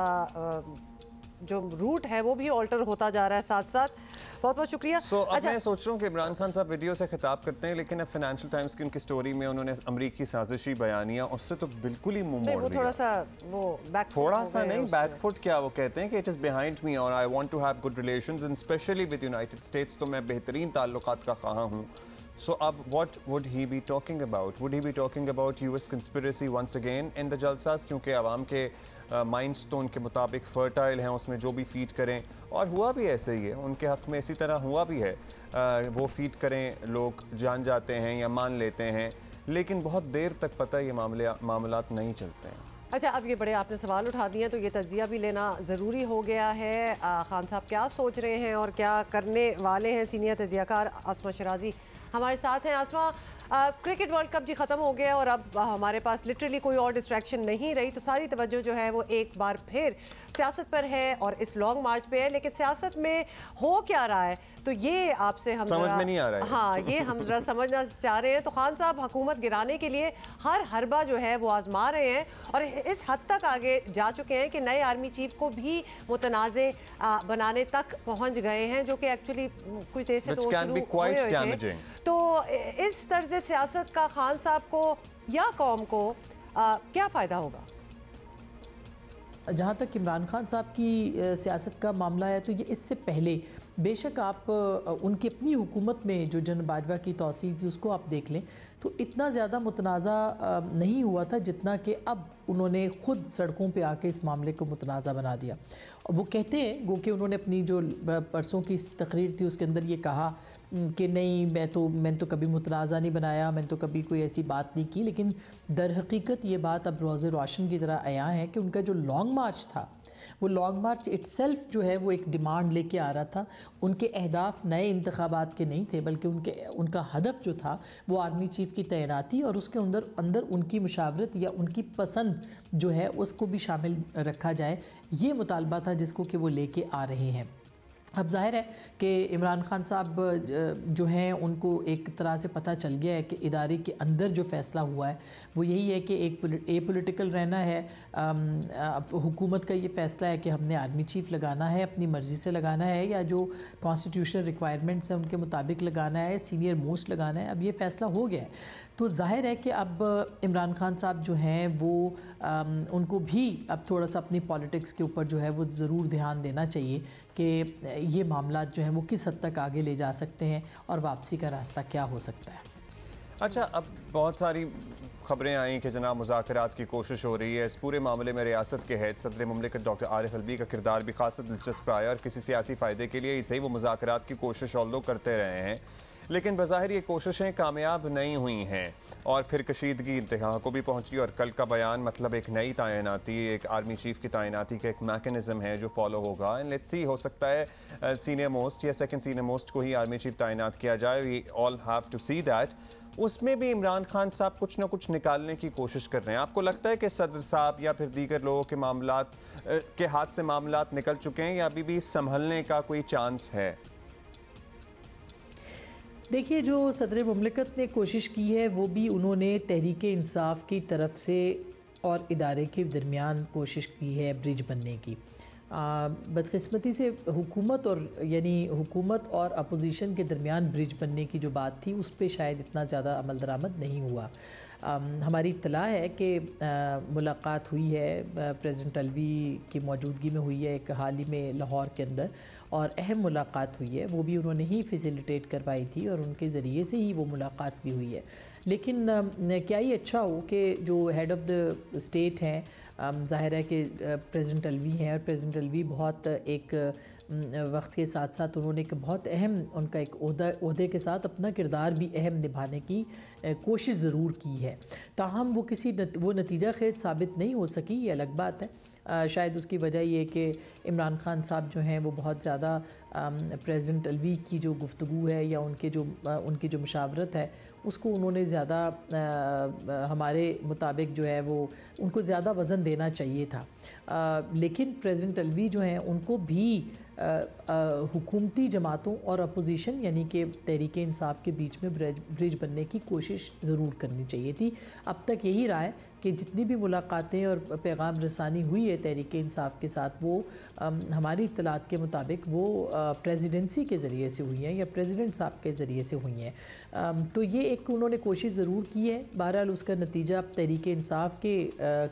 जो रूट है वो भी ऑल्टर होता जा रहा है साथ साथ। बहुत बहुत शुक्रिया।
अब मैं सोच रहा हूँ कि इमरान खान साहब वीडियो से खिताब करते हैं, लेकिन अब फाइनेंशियल टाइम्स की उनकी स्टोरी में उन्होंने अमरीकी साजिशी बयानिया उससे तो बिल्कुल ही मुंह मोड़ दिया।
थोड़ा सा वो
थोड़ा सा नहीं, बैकफुट क्या वो कहते हैं कि इट इज़ बिहाइंड मी और I want to have good relations and specially with United States. तो मैं बेहतरीन ताल्लुकात का ख़्वाह हूँ। So, what would he be talking about? Would he be talking about US conspiracy once again in the jalsas? क्योंकि आवाम के minds तो उनके मुताबिक फर्टाइल हैं, उसमें जो भी फीड करें, और हुआ भी ऐसे ही है, उनके हक़ में इसी तरह हुआ भी है। वो फीड करें, लोग जान जाते हैं या मान लेते हैं, लेकिन बहुत देर तक पता ये मामलात नहीं चलते हैं।
अच्छा, अब ये बड़े आपने सवाल उठा दिए, तो ये तज्जिया भी लेना ज़रूरी हो गया है। खान साहब क्या सोच रहे हैं और क्या करने वाले हैं? सीनियर तज्जियाकार आसमा शराजी हमारे साथ हैं। आसमा, क्रिकेट वर्ल्ड कप जी ख़त्म हो गया और अब हमारे पास लिटरली कोई और डिस्ट्रैक्शन नहीं रही, तो सारी तवज्जो जो है वो एक बार फिर सियासत पर है और इस लॉन्ग मार्च पे है। लेकिन सियासत में हो क्या रहा है, तो ये आपसे हम
समझ में नहीं आ रहा है।
हाँ, ये हम जरा समझना चाह रहे हैं। तो खान साहब हुकूमत गिराने के लिए हर हरबा जो है वो आजमा रहे हैं और इस हद तक आगे जा चुके हैं कि नए आर्मी चीफ को भी मुतनाज़े बनाने तक पहुंच गए हैं, जो कि एक्चुअली कुछ देर से तो शुरू हुए थे। तो इस तर्ज सियासत का खान साहब को या कौम को क्या फ़ायदा होगा?
जहाँ तक इमरान खान साहब की सियासत का मामला है, तो ये इससे पहले बेशक आप उनकी अपनी हुकूमत में जो जनरल बाजवा की तौसीह थी उसको आप देख लें, तो इतना ज़्यादा मुतनाज़ा नहीं हुआ था जितना कि अब उन्होंने ख़ुद सड़कों पे आके इस मामले को मुतनाज़ा बना दिया। और वो कहते हैं गो कि उन्होंने अपनी जो परसों की तकरीर थी उसके अंदर ये कहा कि नहीं, मैंने तो कभी मुतनाज़ा नहीं बनाया, मैंने तो कभी कोई ऐसी बात नहीं की। लेकिन दर हकीकत ये बात अब रोज़े रोशन की तरह आया है कि उनका जो लॉन्ग मार्च था, वो लॉन्ग मार्च इट्सेल्फ जो है वो एक डिमांड लेके आ रहा था। उनके अहदाफ नए इंतखाबात के नहीं थे, बल्कि उनका हदफ जो था वो आर्मी चीफ़ की तैनाती और उसके अंदर उनकी मुशावरत या उनकी पसंद जो है उसको भी शामिल रखा जाए, ये मुतालबा था जिसको कि वो लेके आ रहे हैं। अब जाहिर है कि इमरान खान साहब जो हैं उनको एक तरह से पता चल गया है कि इदारे के अंदर जो फ़ैसला हुआ है वो यही है कि एक पॉलिटिकल रहना है। हुकूमत का ये फ़ैसला है कि हमने आर्मी चीफ़ लगाना है, अपनी मर्ज़ी से लगाना है, या जो कॉन्स्टिट्यूशनल रिक्वायरमेंट्स हैं उनके मुताबिक लगाना है, सीनियर मोस्ट लगाना है। अब ये फ़ैसला हो गया है, तो जाहिर है कि अब इमरान खान साहब जो हैं वो उनको भी अब थोड़ा सा अपनी पॉलिटिक्स के ऊपर जो है वो ज़रूर ध्यान देना चाहिए कि ये मामला जो हैं वो किस हद तक आगे ले जा सकते हैं और वापसी का रास्ता क्या हो सकता है।
अच्छा, अब बहुत सारी खबरें आई कि जनाब मुज़ाकरात की कोशिश हो रही है। इस पूरे मामले में रियासत के हेड सदर मुमलिकत डॉक्टर आरिफ अलवी का किरदार भी खासा दिलचस्प आया और किसी सियासी फ़ायदे के लिए ही सही वो मुज़ाकरात की कोशिश ऑल्दो करते रहे हैं, लेकिन बज़ाहिर ये कोशिशें कामयाब नहीं हुई हैं और फिर कशीदगी इंतहा को भी पहुंची। और कल का बयान मतलब एक नई तैनाती, एक आर्मी चीफ़ की तैनाती का एक मैकेनिज़्म है जो फॉलो होगा। एंड लेट्स सी, हो सकता है सीनियर मोस्ट या सेकंड सीनियर मोस्ट को ही आर्मी चीफ़ तैनात किया जाए। We all have to see that. उसमें भी इमरान खान साहब कुछ ना कुछ निकालने की कोशिश कर रहे हैं। आपको लगता है कि सदर साहब या फिर दीगर लोगों के मामलात के हाथ से मामलात निकल चुके हैं या अभी भी संभलने का कोई चांस है?
देखिए, जो सदर मुमलिकत ने कोशिश की है वो भी उन्होंने तहरीक इंसाफ की तरफ से और इदारे के दरमियान कोशिश की है ब्रिज बनने की। बदकिस्मती से हुकूमत और अपोजिशन के दरमियान ब्रिज बनने की जो बात थी उस पर शायद इतना ज़्यादा अमल दरामद नहीं हुआ। हमारी इत्तला है कि मुलाकात हुई है, प्रेसिडेंट अलवी की मौजूदगी में हुई है एक हाल ही में लाहौर के अंदर, और अहम मुलाकात हुई है, वो भी उन्होंने ही फैसिलिटेट करवाई थी और उनके ज़रिए से ही वो मुलाकात भी हुई है। लेकिन क्या ही अच्छा हो कि जो हेड ऑफ़ द स्टेट हैं, ज़ाहिर है कि प्रेसिडेंट अलवी हैं और प्रेसिडेंट अलवी बहुत एक वक्त के साथ साथ उन्होंने एक बहुत अहम उनका एक ओहदे के साथ अपना किरदार भी अहम निभाने की कोशिश ज़रूर की है। ताहम वो नतीजा खेज साबित नहीं हो सकी, ये अलग बात है। शायद उसकी वजह ये कि इमरान खान साहब जो हैं वो बहुत ज़्यादा प्रेसिडेंट अलवी की जो गुफ्तगू है या उनकी जो मुशावरत है उसको उन्होंने ज़्यादा हमारे मुताबिक जो है वो उनको ज़्यादा वज़न देना चाहिए था। लेकिन प्रेसिडेंट अलवी जो हैं उनको भी हुकूमती जमातों और अपोजिशन यानी कि तहरीक इंसाफ के बीच में ब्रिज बनने की कोशिश ज़रूर करनी चाहिए थी। अब तक यही रहा है कि जितनी भी मुलाकातें और पैगाम रसानी हुई है तहरीक इंसाफ के साथ वो हमारी इत्तलात के मुताबिक वो प्रेसिडेंसी के ज़रिए से हुई हैं या प्रेसिडेंट साहब के ज़रिए से हुई हैं। तो ये एक उन्होंने कोशिश ज़रूर की है। बहरहाल उसका नतीजा अब तहरीक इंसाफ के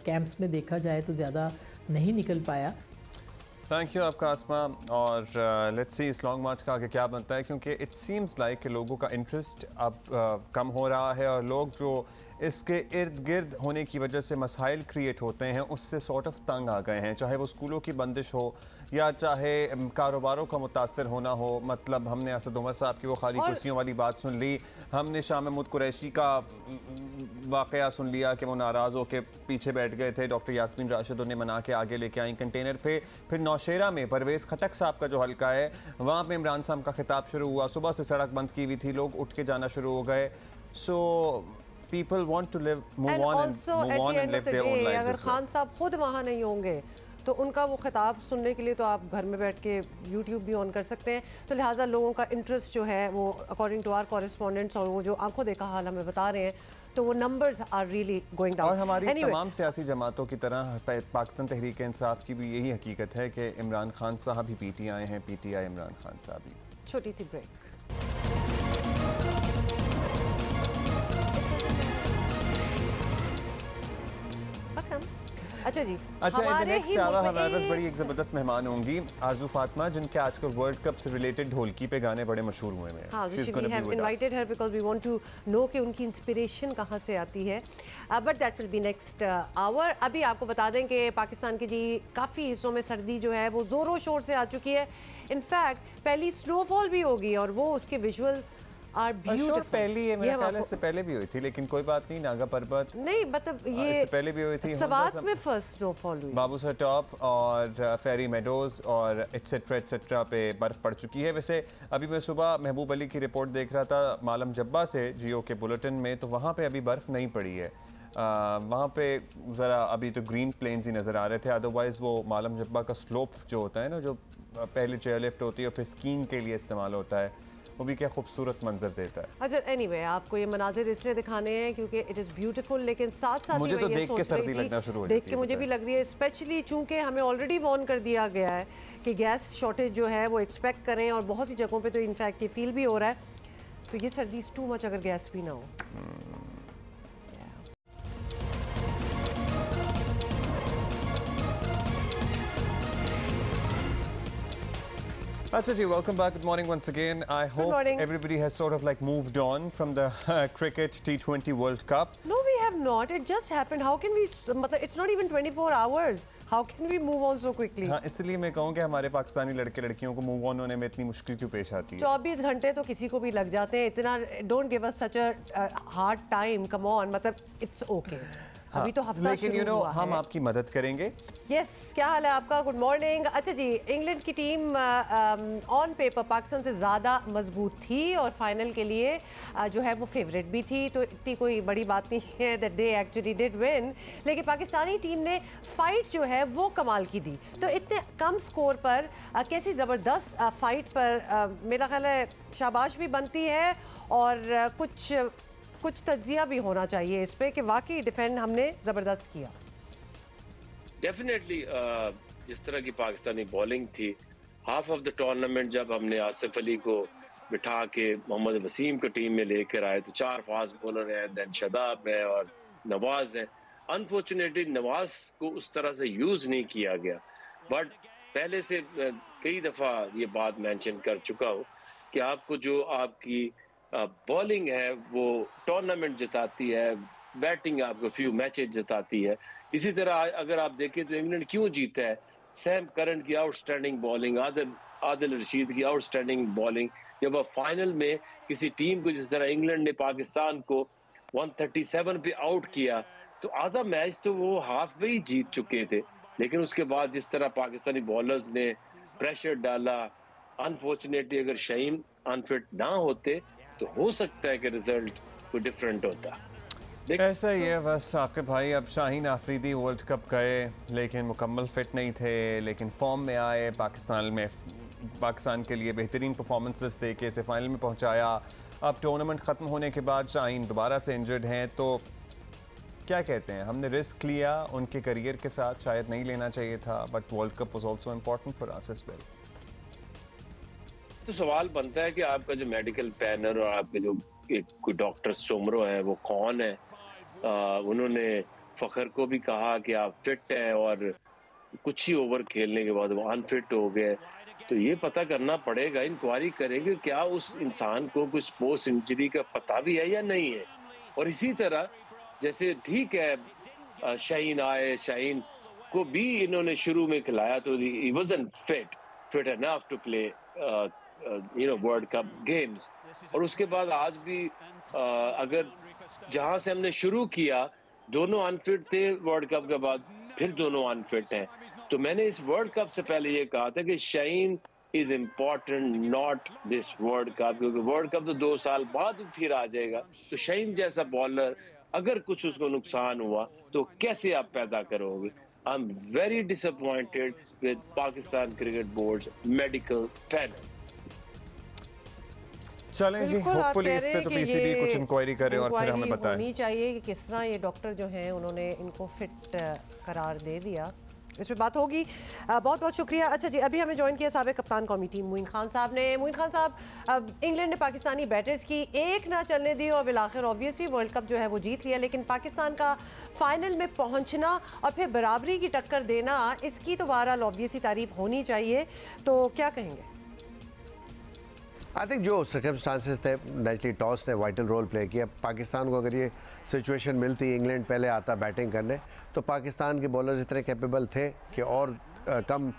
कैंप्स में देखा जाए तो ज़्यादा नहीं निकल पाया।
थैंक यू आपका आसमा। और लेट्स सी इस लॉन्ग मार्च का आगे क्या बनता है, क्योंकि इट सीम्स लाइक कि लोगों का इंटरेस्ट अब कम हो रहा है और लोग जो इसके इर्द गिर्द होने की वजह से मसाइल क्रिएट होते हैं उससे सॉर्ट ऑफ तंग आ गए हैं, चाहे वो स्कूलों की बंदिश हो या चाहे कारोबारों का मुतासर होना हो। मतलब हमने असद उमर साहब की वो खाली कुर्सियों वाली बात सुन ली, हमने शाह महमूद कुरैशी का वाक़या सुन लिया कि वो नाराज़ होकर पीछे बैठ गए थे, डॉक्टर यास्मीन राशिद उन्हें मना के आगे लेके आई कंटेनर पे। फिर नौशेरा में परवेज़ खटक साहब का जो हल्का है वहाँ पे इमरान साहब का खिताब शुरू हुआ, सुबह से सड़क बंद की हुई थी, लोग उठ के जाना शुरू हो गए। सो people want to live, move on and live their own lives.
अगर खान साहब खुद वहाँ नहीं होंगे तो उनका वो खिताब सुनने के लिए तो आप घर में बैठ के YouTube भी ऑन कर सकते हैं। तो लिहाजा लोगों का इंटरेस्ट जो है वो अकॉर्डिंग टू आवर कॉरेस्पॉन्डेंट्स और वो जो आंखों देखा हाल हमें बता रहे हैं तो वो numbers are really going down.
और हमारी तमाम सियासी जमातों की तरह पाकिस्तान तहरीक इंसाफ की भी यही हकीकत है कि इमरान खान साहब भी PTI हैं, PTI इमरान खान साहब भी।
छोटी सी ब्रेक। अच्छा जी,
अच्छा नेक्स्ट आवर हमारे पास बड़ी एक ज़बरदस्त मेहमान होंगी, आरजू फातिमा, जिनके आजकल वर्ल्ड कप से रिलेटेड ढोलकी पे गाने बड़े मशहूर हुए हैं।
हाँ, we have invited her because we want to know कि उनकी इंस्पिरेशन कहाँ से आती है। But that will be next hour. अभी आपको बता दें कि पाकिस्तान के जी काफ़ी हिस्सों में सर्दी जो है वो ज़ोरों शोर से आ चुकी है। इनफैक्ट पहली स्नोफॉल भी होगी और वो उसके विजुअल
पहली है, मेरे ख्याल से पहले भी हुई थी, लेकिन कोई बात नहीं, नागा पर्वत
नहीं, मतलब ये
इससे पहले भी हुई थी।
सवात में फर्स्ट स्नोफॉल हुई,
बाबू सर टॉप और फेरी मेडोज और एटसेट्रा पे बर्फ पड़ चुकी है। वैसे अभी मैं सुबह महबूब अली की रिपोर्ट देख रहा था मालम जब्बा से जियो के बुलेटिन में, तो वहाँ पे अभी बर्फ़ नहीं पड़ी है। वहाँ पे ज़रा अभी तो ग्रीन प्लेन्स ही नज़र आ रहे थे, अदरवाइज़ वो मालम जब्बा का स्लोप जो होता है ना, जो पहले चेयर लिफ्ट होती है और फिर स्कीइंग के लिए इस्तेमाल होता है, वो भी क्या खूबसूरत मंजर देता है।
अच्छा एनीवे आपको ये मनाजिर इसलिए दिखाने हैं क्योंकि इट इज़ ब्यूटीफुल, लेकिन साथ साथ
मुझे तो देख के सर्दी लगना शुरू हो जाती है।
देख के मुझे भी लग रही है, स्पेशली चूंकि हमें ऑलरेडी वार्न कर दिया गया है कि गैस शॉर्टेज जो है वो एक्सपेक्ट करें और बहुत सी जगहों पे तो इनफैक्ट ये फील भी हो रहा है, तो ये सर्दी इज़ टू मच अगर गैस भी ना हो।
Acha ji, welcome back. Good morning once again. I hope everybody has sort of like moved on from the cricket T20 World Cup.
No, we have not. It just happened. How can we? It's not even 24 hours. How can we move on so quickly?
हाँ, इसलिए मैं कहूँ कि हमारे पाकिस्तानी लड़के लड़कियों को move on होने में इतनी मुश्किल क्यों पेश आती है।
24 घंटे तो किसी को भी लग जाते हैं, इतना don't give us such a hard time, come on, मतलब इट्स ओके। अभी तो हफ्ता
लेकिन यू नो हम आपकी मदद करेंगे।
यस, क्या हाल है आपका? Good morning. अच्छा जी, इंग्लैंड की टीम ऑन पेपर पाकिस्तान से ज़्यादा मजबूत थी और फाइनल के लिए जो है वो फेवरेट भी थी, तो इतनी कोई बड़ी बात नहीं है that they actually did win. लेकिन पाकिस्तानी टीम ने फाइट जो है वो कमाल की दी, तो इतने कम स्कोर पर कैसी ज़बरदस्त फाइट पर मेरा ख्याल है शाबाश भी बनती है और कुछ तज्जिया भी होना चाहिए इस पे कि वाकई डिफेंड हमने ज़बरदस्त किया।
डेफिनेटली जिस तरह की पाकिस्तानी बॉलिंग थी, हाफ ऑफ द टूर्नामेंट जब हमने आसिफ अली को बिठा के मोहम्मद वसीम को टीम में लेकर आए तो 4 फास्ट बॉलर हैं, देन शदाब है और नवाज है। अनफॉर्चुनेटली नवाज को उस तरह से यूज़ नहीं किया गया, बट पहले से कई दफ़ा ये बात मेंशन कर चुका हूँ कि आपको जो आपकी बॉलिंग है वो टूर्नामेंट जिताती है, बैटिंग आपको फ्यू मैचेस जिताती है। इसी तरह अगर आप देखें तो इंग्लैंड क्यों जीता है, सैम करन की आउटस्टैंडिंग बॉलिंग, आदिल रशीद की आउटस्टैंडिंग बॉलिंग। जब आप फाइनल में किसी टीम को जिस तरह इंग्लैंड ने पाकिस्तान को 137 पे आउट किया, तो आधा मैच तो वो हाफ में ही जीत चुके थे, लेकिन उसके बाद जिस तरह पाकिस्तानी बॉलर्स ने प्रेशर डाला, अनफॉर्चुनेटली अगर शहीन अनफिट ना होते तो हो सकता है कि रिजल्ट कोई डिफरेंट होता।
ऐसा ही है बस आकिब भाई। अब शाहीन आफरीदी वर्ल्ड कप गए लेकिन मुकम्मल फिट नहीं थे, लेकिन फॉर्म में आए, पाकिस्तान के लिए बेहतरीन परफॉर्मेंसेस दे के इसे फाइनल में पहुंचाया। अब टूर्नामेंट ख़त्म होने के बाद शाहीन दोबारा से इंजर्ड हैं, तो क्या कहते हैं, हमने रिस्क लिया उनके करियर के साथ, शायद नहीं लेना चाहिए था, but world cup was also important for us as well.
तो सवाल बनता है कि आपका जो मेडिकल पैनल और आपके जो कोई डॉक्टर सोमरो है वो कौन है। उन्होंने फ़खर को भी कहा कि आप फिट हैं और कुछ ही ओवर खेलने के बाद वो अनफिट हो गए, तो ये पता करना पड़ेगा, इंक्वायरी करेंगे क्या उस इंसान को कुछ पोस्ट इंजरी का पता भी है या नहीं है। और इसी तरह जैसे ठीक है शाहीन आए, शाहीन को भी इन्होंने शुरू में खिलाया तो he wasn't fit enough to play world cup games, और उसके बाद आज भी अगर जहां से हमने शुरू किया दोनों अनफिट थे, वर्ल्ड कप के बाद फिर दोनों अनफिट हैं। तो मैंने इस वर्ल्ड कप से पहले ये कहा था कि Shaheen is important not this world cup, क्योंकि वर्ल्ड कप तो 2 साल बाद फिर आ जाएगा। तो शाहीन जैसा बॉलर अगर कुछ उसको नुकसान हुआ तो कैसे आप पैदा करोगे। I am very disappointed with Pakistan cricket board medical panel.
चलें जी, होपफुली इस पे तो पीसीबी कुछ इंक्वायरी करे और फिर हमें बताएं।
होनी चाहिए कि किस तरह ये डॉक्टर जो हैं उन्होंने इनको फिट करार दे दिया, इस पे बात होगी। बहुत बहुत शुक्रिया। अच्छा जी, अभी हमें ज्वाइन किया साबिक कप्तान कौमी टीम मोइन खान साहब ने। मोइन खान साहब, इंग्लैंड ने पाकिस्तानी बैटर्स की एक ना चलने दी और बिलाखिर ऑब्वियसली वर्ल्ड कप जो है वो जीत लिया, लेकिन पाकिस्तान का फाइनल में पहुंचना और फिर बराबरी की टक्कर देना, इसकी तो बहरहाल ऑब्वियसली तारीफ होनी चाहिए, तो क्या कहेंगे?
आई थिंक जो सर्कमस्टांसेस थे, नेचुरली टॉस ने वाइटल रोल प्ले किया। पाकिस्तान को अगर ये सिचुएशन मिलती, इंग्लैंड पहले आता बैटिंग करने, तो पाकिस्तान के बॉलर्स इतने कैपेबल थे कि और कम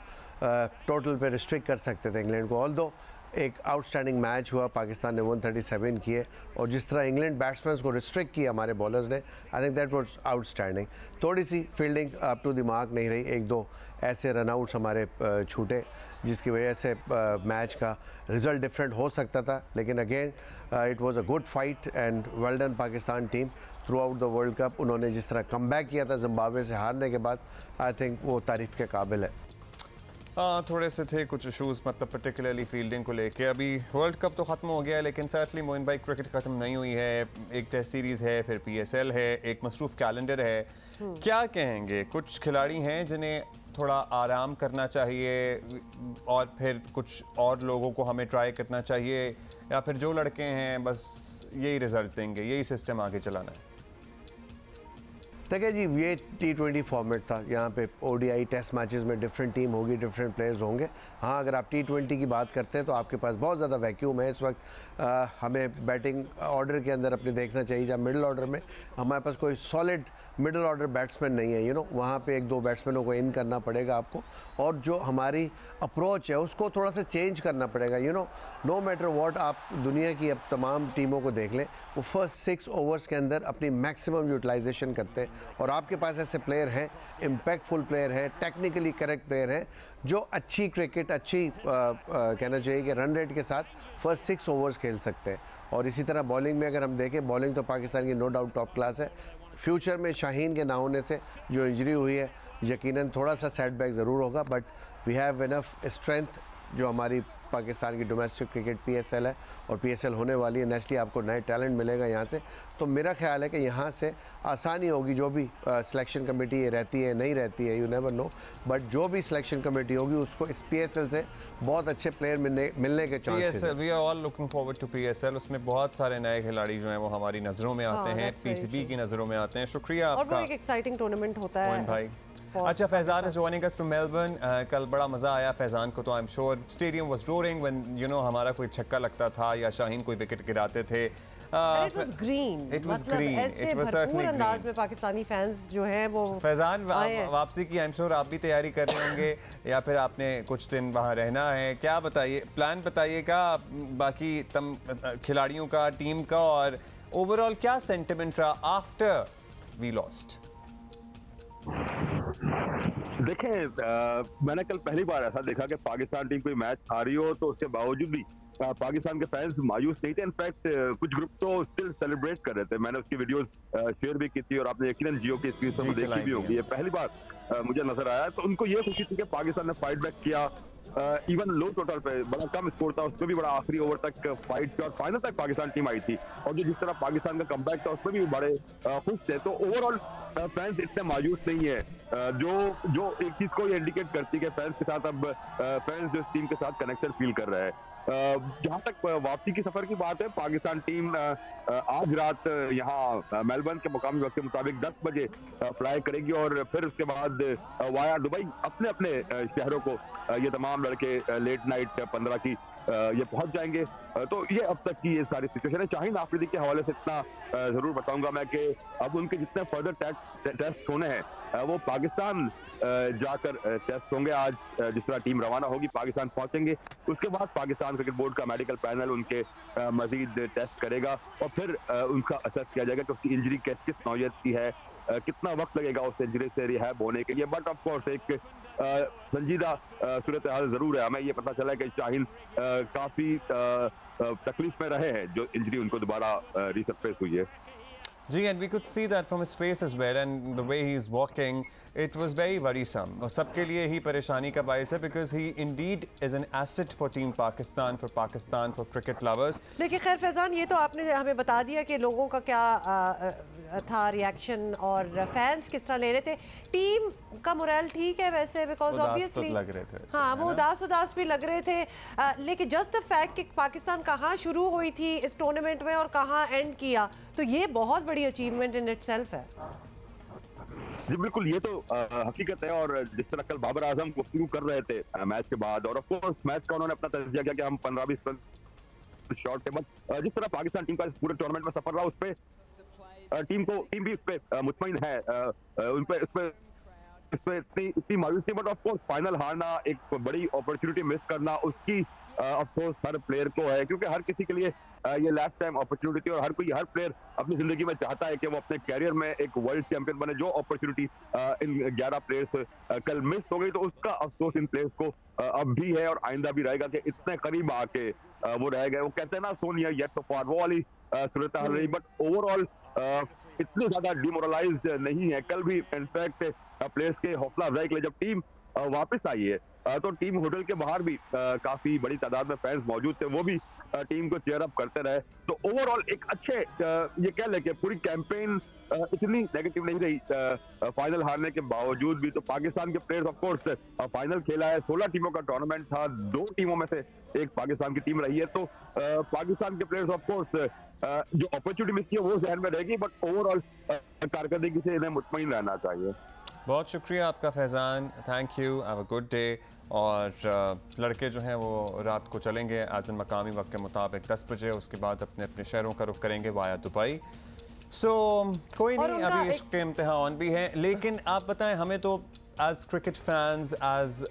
टोटल पे रिस्ट्रिक्ट कर सकते थे इंग्लैंड को। ऑल्दो एक आउटस्टैंडिंग मैच हुआ, पाकिस्तान ने 137 किए, और जिस तरह इंग्लैंड बैट्समैन को रिस्ट्रिक्ट किया हमारे बॉलर्स ने, I think that was outstanding. थोड़ी सी fielding up to the mark नहीं रही, 1-2 ऐसे रनआउट्स हमारे छूटे जिसकी वजह से मैच का रिज़ल्ट डिफरेंट हो सकता था। लेकिन again it was a good fight and well done Pakistan team through out the world cup. उन्होंने जिस तरह कमबैक किया था जिम्बाब्वे से हारने के बाद, आई थिंक वो तारीफ़ के काबिल है।
थोड़े से थे कुछ इशूज़, मतलब पर्टिकुलरली फील्डिंग को लेके। अभी वर्ल्ड कप तो ख़त्म हो गया है, लेकिन सैडली मोइन भाई क्रिकेट ख़त्म नहीं हुई है। एक टेस्ट सीरीज़ है, फिर PSL है, एक मसरूफ़ कैलेंडर है। क्या कहेंगे, कुछ खिलाड़ी हैं जिन्हें थोड़ा आराम करना चाहिए और फिर कुछ और लोगों को हमें ट्राई करना चाहिए, या फिर जो लड़के हैं बस यही रिजल्ट देंगे, यही सिस्टम आगे चलाना है?
देखिए जी, ये T20 फॉर्मेट था, यहाँ पे ODI टेस्ट मैचेस में डिफरेंट टीम होगी, डिफरेंट प्लेयर्स होंगे। हाँ, अगर आप T20 की बात करते हैं तो आपके पास बहुत ज़्यादा वैक्यूम है इस वक्त। हमें बैटिंग ऑर्डर के अंदर अपने देखना चाहिए, जहाँ मिडिल ऑर्डर में हमारे पास कोई सॉलिड मिडिल ऑर्डर बैट्समैन नहीं है, वहाँ पे 1-2 बैट्समैनों को इन करना पड़ेगा आपको, और जो हमारी अप्रोच है उसको थोड़ा सा चेंज करना पड़ेगा। नो मैटर व्हाट, आप दुनिया की अब तमाम टीमों को देख लें, वो फर्स्ट 6 ओवर्स के अंदर अपनी मैक्सिमम यूटिलाइजेशन करते हैं, और आपके पास ऐसे प्लेयर हैं, इम्पैक्टफुल प्लेयर हैं, टेक्निकली करेक्ट प्लेयर हैं, जो अच्छी क्रिकेट, अच्छी कहना चाहिए कि रन रेट के साथ फर्स्ट 6 ओवर्स खेल सकते हैं। और इसी तरह बॉलिंग में अगर हम देखें, बॉलिंग तो पाकिस्तान की नो डाउट टॉप क्लास है। फ्यूचर में शाहीन के ना होने से जो इंजरी हुई है, यकीनन थोड़ा सा सेटबैक ज़रूर होगा, but we have enough strength. जो हमारी पाकिस्तान की डोमेस्टिक क्रिकेट PSL है, और PSL होने वाली है, नेचुरली आपको नए टैलेंट मिलेगा यहाँ से। तो मेरा ख्याल है कि यहाँ से आसानी होगी, जो भी सिलेक्शन कमेटी रहती है, नहीं रहती है, यू नेवर नो, बट जो भी सिलेक्शन कमेटी होगी उसको इस PSL से बहुत अच्छे प्लेयर मिलने के चांसेस हैं।
We are all looking forward to PSL। उसमें बहुत सारे नए खिलाड़ी जो हैं वो हमारी नज़रों में आते हैं, PCB की नज़रों में आते हैं। शुक्रिया आपका।
और वो एक एक्साइटिंग टूर्नामेंट होता है
भाई। अच्छा, Faizan is joining us from Melbourne. कल बड़ा मज़ा आया फैज़ान को, तो आई am sure stadium was roaring when हमारा कोई छक्का लगता था या शाहीन कोई विकेट गिराते थे।
It was green. ऐसे भरपूर अंदाज में पाकिस्तानी फैंस जो हैं वो।
फैज़ान, वापसी की आई एम श्योर आप भी तैयारी कर रहे होंगे, या फिर आपने कुछ दिन वहाँ रहना है, क्या बताइए, प्लान बताइएगा बाकी खिलाड़ियों का, टीम का, और ओवरऑल क्या सेंटिमेंट रहा आफ्टर वी लॉस्ट?
देखें, मैंने कल पहली बार ऐसा देखा कि पाकिस्तान टीम कोई मैच हारी हो तो उसके बावजूद भी पाकिस्तान के फैंस मायूस नहीं थे। इनफैक्ट कुछ ग्रुप तो स्टिल सेलिब्रेट कर रहे थे। मैंने उसकी वीडियोस शेयर भी की थी, और आपने यकीनन जियो की स्क्रीन पर देखी भी होगी। ये पहली बार मुझे नजर आया, तो उनको ये खुशी थी कि पाकिस्तान ने फाइट बैक किया। इवन लो टोटल पे बड़ा कम स्कोर था, उसमें भी बड़ा आखिरी ओवर तक फाइट किया और फाइनल तक पाकिस्तान टीम आई थी, और जो जिस तरह पाकिस्तान का कमबैक था उसमें भी बड़े खुश थे। तो ओवरऑल फैंस इतने मायूस नहीं है, जो एक चीज को इंडिकेट करती है कि फैंस के साथ अब फैंस जो इस टीम के साथ कनेक्शन फील कर रहा है। जहां तक वापसी की सफर की बात है, पाकिस्तान टीम आज रात यहाँ मेलबर्न के मुकामी वक्त के मुताबिक 10 बजे फ्लाई करेगी और फिर उसके बाद वाया दुबई अपने अपने शहरों को ये तमाम लड़के लेट नाइट 15 की ये पहुंच जाएंगे। तो ये अब तक की ये सारी सिचुएशन है। शाहीन आफरीदी के हवाले से इतना जरूर बताऊंगा मैं कि अब उनके जितने फर्दर टेस्ट होने हैं वो पाकिस्तान जाकर टेस्ट होंगे। आज जिस तरह टीम रवाना होगी पाकिस्तान पहुंचेंगे, उसके बाद पाकिस्तान क्रिकेट बोर्ड का मेडिकल पैनल उनके मजीद टेस्ट करेगा और फिर उनका असेस किया जाएगा कि उसकी इंजरी किस नौयत की है, कितना वक्त लगेगा उस इंजरी से रिहैब होने के लिए। बट ऑफ कोर्स एक संजीदा सूरत हाल जरूर है। हमें ये पता चला है कि शाहीन काफी तकलीफ में रहे हैं जो इंजरी उनको दोबारा रिसर्फेस हुई है।
जी, and we could see that from his face as well, and the way he's walking, it was very worrisome. और सबके लिए ही परेशानी का बायस है, because he indeed is an asset for Team Pakistan, for cricket lovers.
देखिए खैर फैजान, ये तो आपने हमें बता दिया कि लोगों का क्या था रिएक्शन और फैंस किस तरह ले रहे थे। टीम का मोरल ठीक है वैसे, बिकॉज ऑब्वियसली
लग रहे थे,
हाँ वो उदास भी लग रहे थे, लेकिन जस्ट द फैक्ट कि पाकिस्तान कहाँ शुरू हुई थी इस टूर्नामेंट में और कहाँ एंड किया, तो ये बहुत बड़ी अचीवमेंट इन इटसेल्फ है।
जी बिल्कुल, ये तो हकीकत है। और जिस तरह कल बाबर आजम गुफ्तगू कर रहे थे मैच के बाद, और ऑफ कोर्स मैच का उन्होंने अपना तजिया किया कि हम 15-20 रन शॉर्ट थे, बट जिस तरह पाकिस्तान टीम का इस पूरे टूर्नामेंट में सफर रहा, उस पर टीम भी उस पर मुतमईन है, उन पर इतनी मायूस थी। बट ऑफ कोर्स फाइनल हारना, एक बड़ी अपॉर्चुनिटी मिस करना, उसकी ऑफ कोर्स हर प्लेयर को है, क्योंकि हर किसी के लिए ये लास्ट टाइम अपॉर्चुनिटी थी और हर प्लेयर अपनी जिंदगी में चाहता है कि वो अपने कैरियर में एक वर्ल्ड चैंपियन बने। जो अपॉर्चुनिटी इन 11 प्लेयर्स कल मिस हो गई, तो उसका अफसोस इन प्लेयर्स को अब भी है और आइंदा भी रहेगा कि इतने करीब आके वो रह गए। वो कहते हैं ना, सोनिया येट सो फार, वो वाली सूरत हाल रही। बट ओवरऑल इतनी ज्यादा डिमोरलाइज नहीं है। कल भी इनफैक्ट प्लेयर्स के हौसला अफजाई के लिए जब टीम वापस आई है तो टीम होटल के बाहर भी काफी बड़ी तादाद में फैंस मौजूद थे, वो भी टीम को चेयर अप करते रहे। तो ओवरऑल एक अच्छे ये कह लें कि पूरी कैंपेन इतनी नेगेटिव नहीं रही फाइनल हारने के बावजूद भी। तो पाकिस्तान के प्लेयर्स ऑफ कोर्स फाइनल खेला है, 16 टीमों का टूर्नामेंट था, 2 टीमों में से एक पाकिस्तान की टीम रही है। तो पाकिस्तान के प्लेयर्स ऑफ कोर्स जो अपॉर्चुनिटी मिस की है वो जहन में रहेगी, बट ओवरऑल कारकर्दगी से इन्हें मुतमईन रहना चाहिए।
बहुत शुक्रिया आपका Faizan, thank you, have a good day. और लड़के जो हैं वो रात को चलेंगे एज़ एन मकामी वक्त के मुताबिक 10 बजे, उसके बाद अपने अपने शहरों का रुख करेंगे वाया दुबई। सो कोई नहीं, अभी इश्क के इम्तिहान भी हैं। लेकिन आप बताएं, हमें तो as cricket fans, as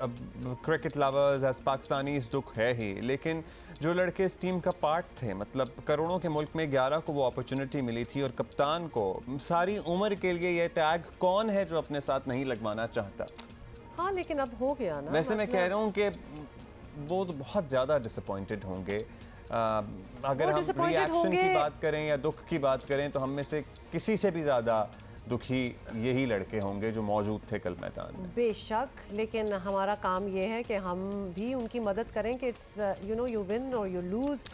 cricket lovers, as Pakistanis दुख है ही, लेकिन जो लड़के इस टीम का पार्ट थे, मतलब करोड़ों के मुल्क में 11 को वो अपॉर्चुनिटी मिली थी, और कप्तान को सारी उम्र के लिए ये टैग कौन है जो अपने साथ नहीं लगवाना चाहता।
हाँ लेकिन अब हो गया ना।
वैसे मैं कह रहा हूँ कि वो तो बहुत ज़्यादा डिसअपॉइंटेड होंगे। अगर हम रिएक्शन की बात करें या दुख की बात करें, तो हम में से किसी से भी ज़्यादा दुखी यही लड़के होंगे जो मौजूद थे कल मैदान में।
बेशक, लेकिन हमारा काम ये है कि हम भी उनकी मदद करें कि इट्स यू विन और यू लूज,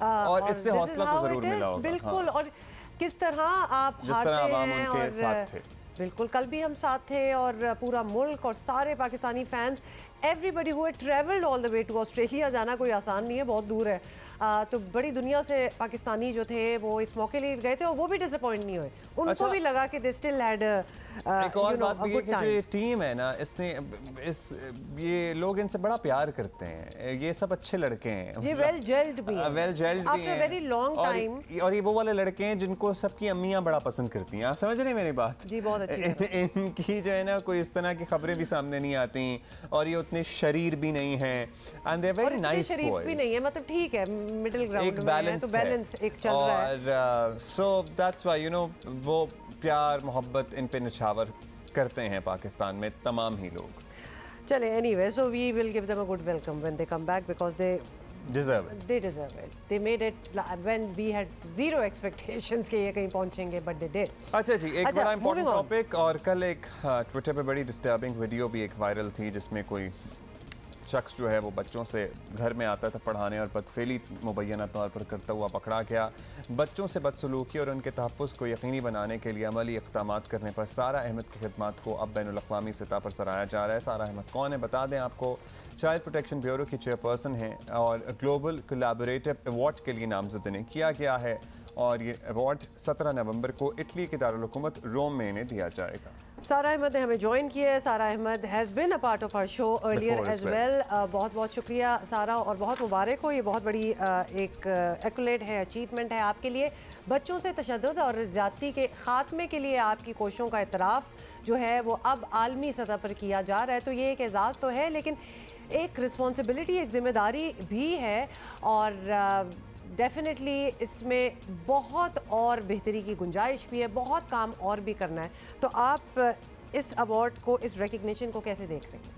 और इससे हौसला तो जरूर मिला होगा।
बिल्कुल। हाँ। और किस तरह आप हारते हैं, और साथ थे। बिल्कुल, कल भी हम साथ थे, और पूरा मुल्क और सारे Pakistani fans, everybody who had travelled all the way to Australia. जाना कोई आसान नहीं है, बहुत दूर है। तो बड़ी दुनिया से पाकिस्तानी जो थे वो इस मौके लिए गए थे, और वो भी डिसअपॉइंट नहीं हुए। उनको भी लगा कि दे स्टिल हैड
एक और बात भी है कि जो ये टीम है ना, ये लोग इनसे बड़ा प्यार करते हैं, ये सब अच्छे लड़के हैं,
ये वेल जेल्ड भी हैं,
आफ्टर
वेरी लॉन्ग टाइम।
और ये वो वाले लड़के हैं जिनको सबकी अम्मियां बड़ा पसंद करती हैं। आप समझ रहे हैं मेरी बात?
जी, बहुत अच्छी।
इनकी जो है ना, कोई इस तरह की खबरें भी सामने नहीं आती, और ये उतने शरीर भी नहीं हैं, and they are very nice boys
भी नहीं है, मतलब ठीक है, मिडिल ग्राउंड में है, तो बैलेंस एक चल रहा है।
और सो दैट्स व्हाई वो प्यार मोहब्बत इन पे निछावर करते हैं पाकिस्तान में तमाम ही लोग।
चले, anyway, so we will give them a good welcome when they come back, because they
deserve it.
They deserve it. They made it when we had zero expectations कि ये कहीं पहुंचेंगे, but they did.
अच्छा जी, एक बड़ा important topic, और कल एक ट्विटर पे बड़ी डिस्टर्बिंग वीडियो भी एक वायरल थी, जिसमें कोई शख्स जो है वो बच्चों से घर में आता था पढ़ाने और बदफेली मुबैना तौर पर करता हुआ पकड़ा गया। बच्चों से बदसलूकी और उनके तहफ़्फ़ुज़ को यकीनी बनाने के लिए अमली इक़दामात करने पर सारा अहमद की खिदमात को अब बैनुल-अक़वामी सतह पर सराहा जा रहा है। सारा अहमद कौन है बता दें आपको, चाइल्ड प्रोटेक्शन ब्यूरो की चेयरपर्सन हैं और ग्लोबल कोलैबोरेटिव अवार्ड के लिए नामजद इन्हें किया गया है और ये अवार्ड 17 नवंबर को इटली के दारुल हुकूमत रोम में इन्हें दिया जाएगा।
सारा अहमद ने हमें ज्वाइन किया है। Sara Ahmed has been a part of our show earlier as well. बहुत बहुत शुक्रिया सारा और बहुत मुबारक हो, ये बहुत बड़ी एक एक्युलेट है, अचीवमेंट है आपके लिए। बच्चों से तशद्दुद और ज़्यादती के ख़ात्मे के लिए आपकी कोशिशों का इतराफ़ जो है वो अब आलमी सतह पर किया जा रहा है, तो ये एक एजाज़ तो है लेकिन एक रिस्पॉन्सिबिलिटी, एक ज़िम्मेदारी भी है और डेफिनेटली इसमें बहुत और बेहतरी की गुंजाइश भी है, बहुत काम और भी करना है। तो आप इस अवार्ड को, इस रिकग्निशन को कैसे देख रहे हैं?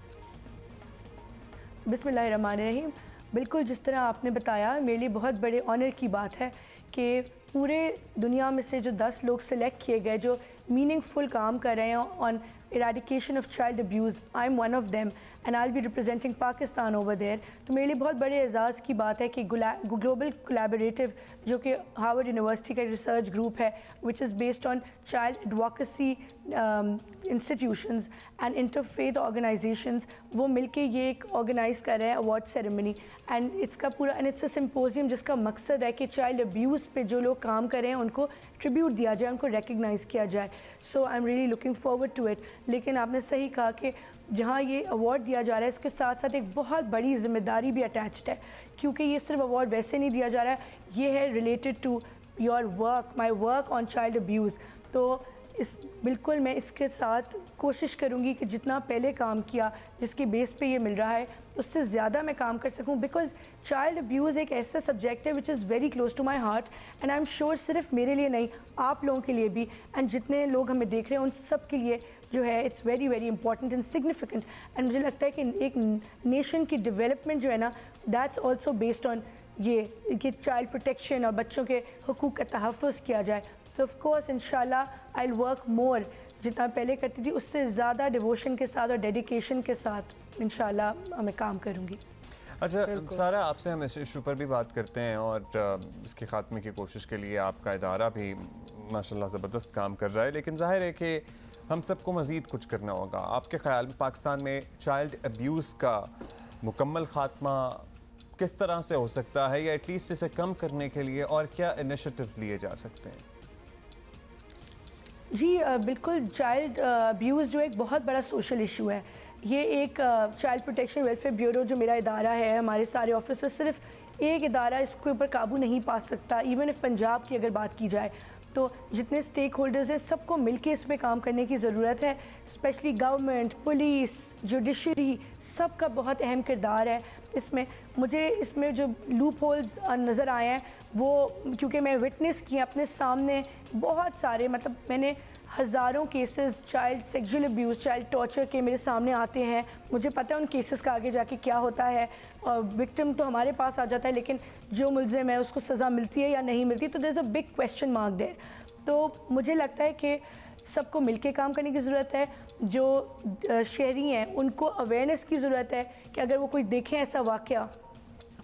बिस्मिल्लाहिर्रहमानिर्रहीम। बिल्कुल जिस तरह आपने बताया, मेरे लिए बहुत बड़े ऑनर की बात है कि पूरे दुनिया में से जो 10 लोग सेलेक्ट किए गए जो मीनिंगफुल काम कर रहे हैं on eradication of child abuse, I'm one of them and I'll be representing Pakistan over there। तो मेरे लिए बहुत बड़े एजाज़ की बात है कि ग्लोबल कोलैबोरेटिव जो कि हार्वर्ड यूनिवर्सिटी का रिसर्च ग्रुप है which is based on child advocacy institutions and interfaith organisations, वो मिलके ये एक ऑर्गेनाइज़ कर रहे हैं award ceremony and it's a symposium जिसका मकसद है कि चाइल्ड अब्यूज़ पे जो लोग काम कर रहे हैं उनको ट्रिब्यूट दिया जाए, उनको रिकग्नाइज़ किया जाए। So I am really looking forward to it. लेकिन आपने सही कहा कि जहाँ ये अवार्ड दिया जा रहा है इसके साथ साथ एक बहुत बड़ी जिम्मेदारी भी अटैच्ड है, क्योंकि ये सिर्फ अवार्ड वैसे नहीं दिया जा रहा है, ये है related to your work, my work on child abuse. तो इस बिल्कुल मैं इसके साथ कोशिश करूँगी कि जितना पहले काम किया जिसके बेस पे ये मिल रहा है उससे ज़्यादा मैं काम कर सकूँ, बिकॉज चाइल्ड अब्यूज़ एक ऐसा सब्जेक्ट है which is very close to my heart and I am sure सिर्फ मेरे लिए नहीं, आप लोगों के लिए भी एंड जितने लोग हमें देख रहे हैं उन सब के लिए जो है it's very very important and significant. And मुझे लगता है कि एक नेशन की डेवलपमेंट जो है ना, दैट्स ऑल्सो बेस्ड ऑन ये कि चाइल्ड प्रोटेक्शन और बच्चों के हुकूक का तहफ़्फ़ुज़ किया जाए। तो ऑफ कोर्स इंशाल्लाह आई विल वर्क मोर, जितना पहले करती थी उससे ज़्यादा डिवोशन के साथ और डेडिकेशन के साथ इंशाल्लाह मैं काम करूँगी।
अच्छा सारा, आपसे हम इस इशू पर भी बात करते हैं और इसके ख़ात्मे की कोशिश के लिए आपका इदारा भी माशाल्लाह ज़बरदस्त काम कर रहा है, लेकिन जाहिर है कि हम सबको मज़ीद कुछ करना होगा। आपके ख़्याल में पाकिस्तान में चाइल्ड अब्यूज़ का मुकम्मल ख़ात्मा किस तरह से हो सकता है, या एटलीस्ट इसे कम करने के लिए और क्या इनिशिएटिव्स लिए जा सकते हैं?
जी बिल्कुल, चाइल्ड अब्यूज़ जो एक बहुत बड़ा सोशल इशू है। ये एक चाइल्ड प्रोटेक्शन वेलफेयर ब्यूरो जो मेरा इदारा है, हमारे सारे ऑफिसर, सिर्फ एक इदारा इसके ऊपर काबू नहीं पा सकता। इवन इफ पंजाब की अगर बात की जाए तो जितने स्टेक होल्डर्स हैं सबको मिलके इस पे काम करने की ज़रूरत है, स्पेशली गवर्नमेंट, पुलिस, जुडिशरी, सबका बहुत अहम किरदार है इसमें। मुझे इसमें जो लूप होल्स नज़र आए हैं वो क्योंकि मैं विटनेस की अपने सामने बहुत सारे, मतलब मैंने हज़ारों cases child sexual abuse, child torture के मेरे सामने आते हैं। मुझे पता है उन केसेस का आगे जाके क्या होता है और विक्टिम तो हमारे पास आ जाता है, लेकिन जो मुल्ज़िम है उसको सज़ा मिलती है या नहीं मिलती, तो there is a big question mark there. तो मुझे लगता है कि सबको मिलके काम करने की ज़रूरत है। जो शहरी हैं उनको अवेयरनेस की ज़रूरत है कि अगर वो कोई देखें ऐसा वाक़या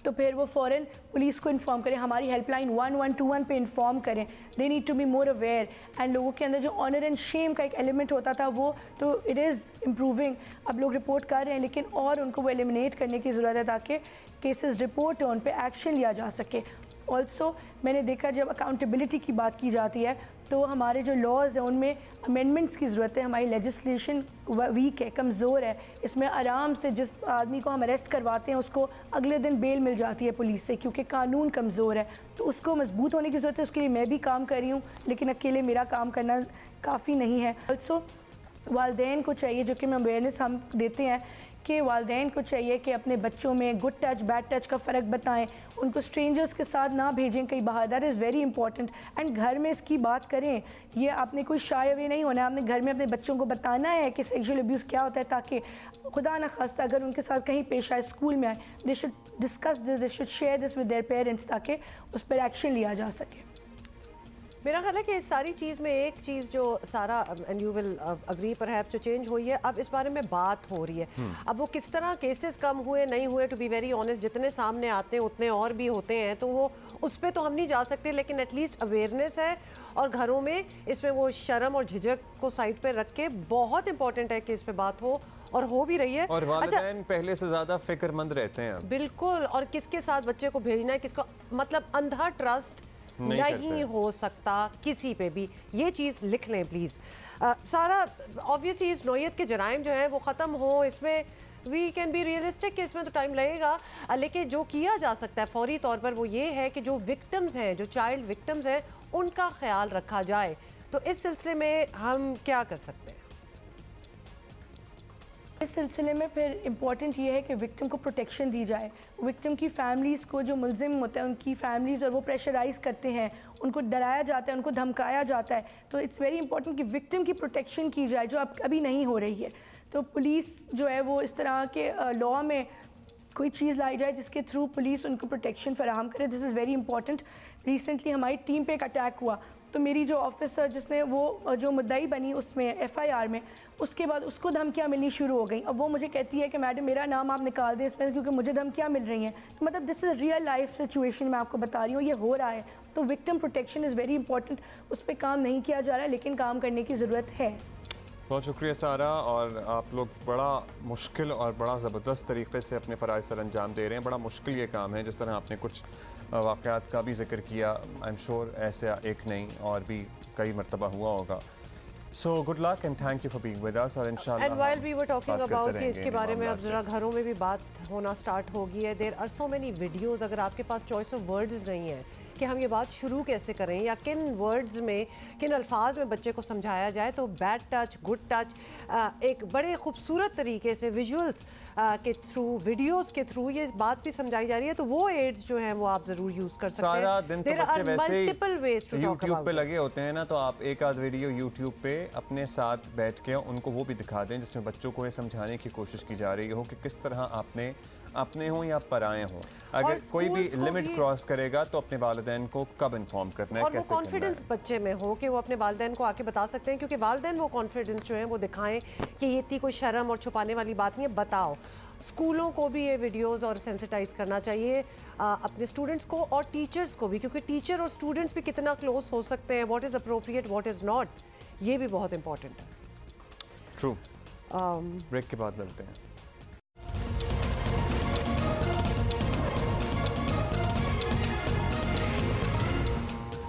तो फिर वो फ़ौरन पुलिस को इन्फॉर्म करें, हमारी हेल्पलाइन 1121 पे इन्फॉर्म करें। They need to be more aware and लोगों के अंदर जो ऑनर एंड शेम का एक एलिमेंट होता था वो तो इट इज़ इम्प्रूविंग। अब लोग रिपोर्ट कर रहे हैं लेकिन और उनको वो एलिमिनेट करने की ज़रूरत है ताकि केसेस रिपोर्ट उन पे एक्शन लिया जा सके। ऑल्सो मैंने देखा जब अकाउंटेबिलिटी की बात की जाती है तो हमारे जो लॉज हैं उनमें अमेंडमेंट्स की ज़रूरत है। हमारी लेजिस्लेशन वीक है, कमज़ोर है। इसमें आराम से जिस आदमी को हम अरेस्ट करवाते हैं उसको अगले दिन बेल मिल जाती है पुलिस से, क्योंकि कानून कमज़ोर है। तो उसको मजबूत होने की ज़रूरत है, उसके लिए मैं भी काम कर रही हूँ, लेकिन अकेले मेरा काम करना काफ़ी नहीं है। ऑल्सो वालिदैन को चाहिए, जो कि मैं अवेयरनेस हम देते हैं कि वालिदैन को चाहिए कि अपने बच्चों में गुड टच बैड टच का फ़र्क बताएं, उनको स्ट्रेंजर्स के साथ ना भेजें कहीं बाहर। That is very important. And घर में इसकी बात करें, ये आपने कोई शाय अवे नहीं होना है, आपने घर में अपने बच्चों को बताना है कि सेक्सुअल अब्यूज़ क्या होता है, ताकि खुदा न खास्ता अगर उनके साथ कहीं पेश आए, स्कूल में आए, they should discuss this, they should share this with their parents, ताकि उस पर एक्शन लिया जा सके।
मेरा ख्याल है कि इस सारी चीज़ में एक चीज़ जो सारा and you will agree perhaps जो चेंज हुई है, अब इस बारे में बात हो रही है। अब वो किस तरह केसेस कम हुए नहीं हुए, टू बी वेरी ऑनेस्ट जितने सामने आते हैं उतने और भी होते हैं, तो वो उस पर तो हम नहीं जा सकते, लेकिन एटलीस्ट अवेयरनेस है और घरों में इसमें वो शर्म और झिझक को साइड पे रख के बहुत इंपॉर्टेंट है कि इस पे बात हो और हो भी रही है।
और वालिदैन पहले से ज़्यादा फिक्रमंद रहते हैं।
बिल्कुल, और किसके साथ बच्चे को भेजना है, किसको, मतलब अंधा ट्रस्ट नहीं हो सकता किसी पे भी, ये चीज़ लिख लें प्लीज़। सारा ऑब्वियसली इस नौयत के जराइम जो है वो ख़त्म हो, इसमें वी कैन बी रियलिस्टिक कि इसमें तो टाइम लगेगा, लेकिन जो किया जा सकता है फौरी तौर पर वो ये है कि जो विक्टिम्स हैं, जो चाइल्ड विक्टिम्स हैं, उनका ख्याल रखा जाए। तो इस सिलसिले में हम क्या कर सकते हैं?
इस सिलसिले में फिर इम्पॉर्टेंट ये है कि विक्टिम को प्रोटेक्शन दी जाए। विक्टिम की फैमिलीज़ को, जो मुलजिम होते हैं उनकी फैमिलीज़, और वो प्रेशराइज़ करते हैं, उनको डराया जाता है, उनको धमकाया जाता है, तो इट्स वेरी इंपॉर्टेंट कि विक्टिम की प्रोटेक्शन की जाए, जो अब अभी नहीं हो रही है। तो पुलिस जो है वो इस तरह के लॉ में कोई चीज़ लाई जाए जिसके थ्रू पुलिस उनको प्रोटेक्शन फराहम करे। This is very important. Recently हमारी टीम पे एक अटैक हुआ, तो मेरी जो ऑफिसर जिसने वो जो मुद्दाई बनी उसमें FIR में, उसके बाद उसको धमकियाँ मिलनी शुरू हो गई। अब वो मुझे कहती है कि मैडम मेरा नाम आप निकाल दें इसमें क्योंकि मुझे धमकियाँ मिल रही हैं। तो मतलब this is real life situation, मैं आपको बता रही हूँ, ये हो रहा है। तो victim protection is very important, उस पर काम नहीं किया जा रहा है, लेकिन काम करने की ज़रूरत है।
बहुत शुक्रिया सारा, और आप लोग बड़ा मुश्किल और बड़ा ज़बरदस्त तरीके से अपने फ़राइज़ सर अंजाम दे रहे हैं। बड़ा मुश्किल ये काम है, जिस तरह आपने कुछ वाक़यात का भी जिक्र किया, आई एम श्योर ऐसे एक नहीं और भी कई मरतबा हुआ होगा। So good luck and thank you for being with us. और इंशाल्लाह
and while we were talking about कि इसके बारे में अब ज़रा घरों में भी बात होना स्टार्ट हो गई है। There are so many videos, अगर आपके पास चॉइस ऑफ वर्ड्स नहीं है कि हम ये बात शुरू कैसे करें या किन वर्ड्स में, किन अल्फाज में बच्चे को समझाया जाए, तो बैड टच, गुड टच, एक बड़े खूबसूरत तरीके से विजुअल्स के थ्रू, वीडियोस के थ्रू ये बात भी समझाई जा रही है। तो वो एड्स जो हैं वो आप ज़रूर यूज़ कर सकते हैं।
सारा दिन तो बच्चे वैसे ही यूट्यूब पे लगे होते हैं ना, तो आप एक आध वीडियो यूट्यूब पे अपने साथ बैठ के उनको वो भी दिखा दें जिसमें बच्चों को ये समझाने की कोशिश की जा रही हो कि किस तरह आपने अपने हों या पराए हों, अगर कोई भी लिमिट क्रॉस करेगा तो अपने वालिदैन को कब इन्फॉर्म करना है,
और
कैसे
वो कॉन्फिडेंस बच्चे में हो कि वो अपने वालिदैन को आके बता सकते हैं, क्योंकि वालिदैन वो कॉन्फिडेंस जो है वो दिखाएं कि ये इतनी कोई शर्म और छुपाने वाली बात नहीं है, बताओ। स्कूलों को भी ये वीडियोस और सेंसिटाइज करना चाहिए अपने स्टूडेंट्स को और टीचर्स को भी, क्योंकि टीचर और स्टूडेंट्स भी कितना क्लोज हो सकते हैं, what is appropriate, what is not, ये भी बहुत इंपॉर्टेंट है।
ट्रू। ब्रेक के बाद मिलते हैं।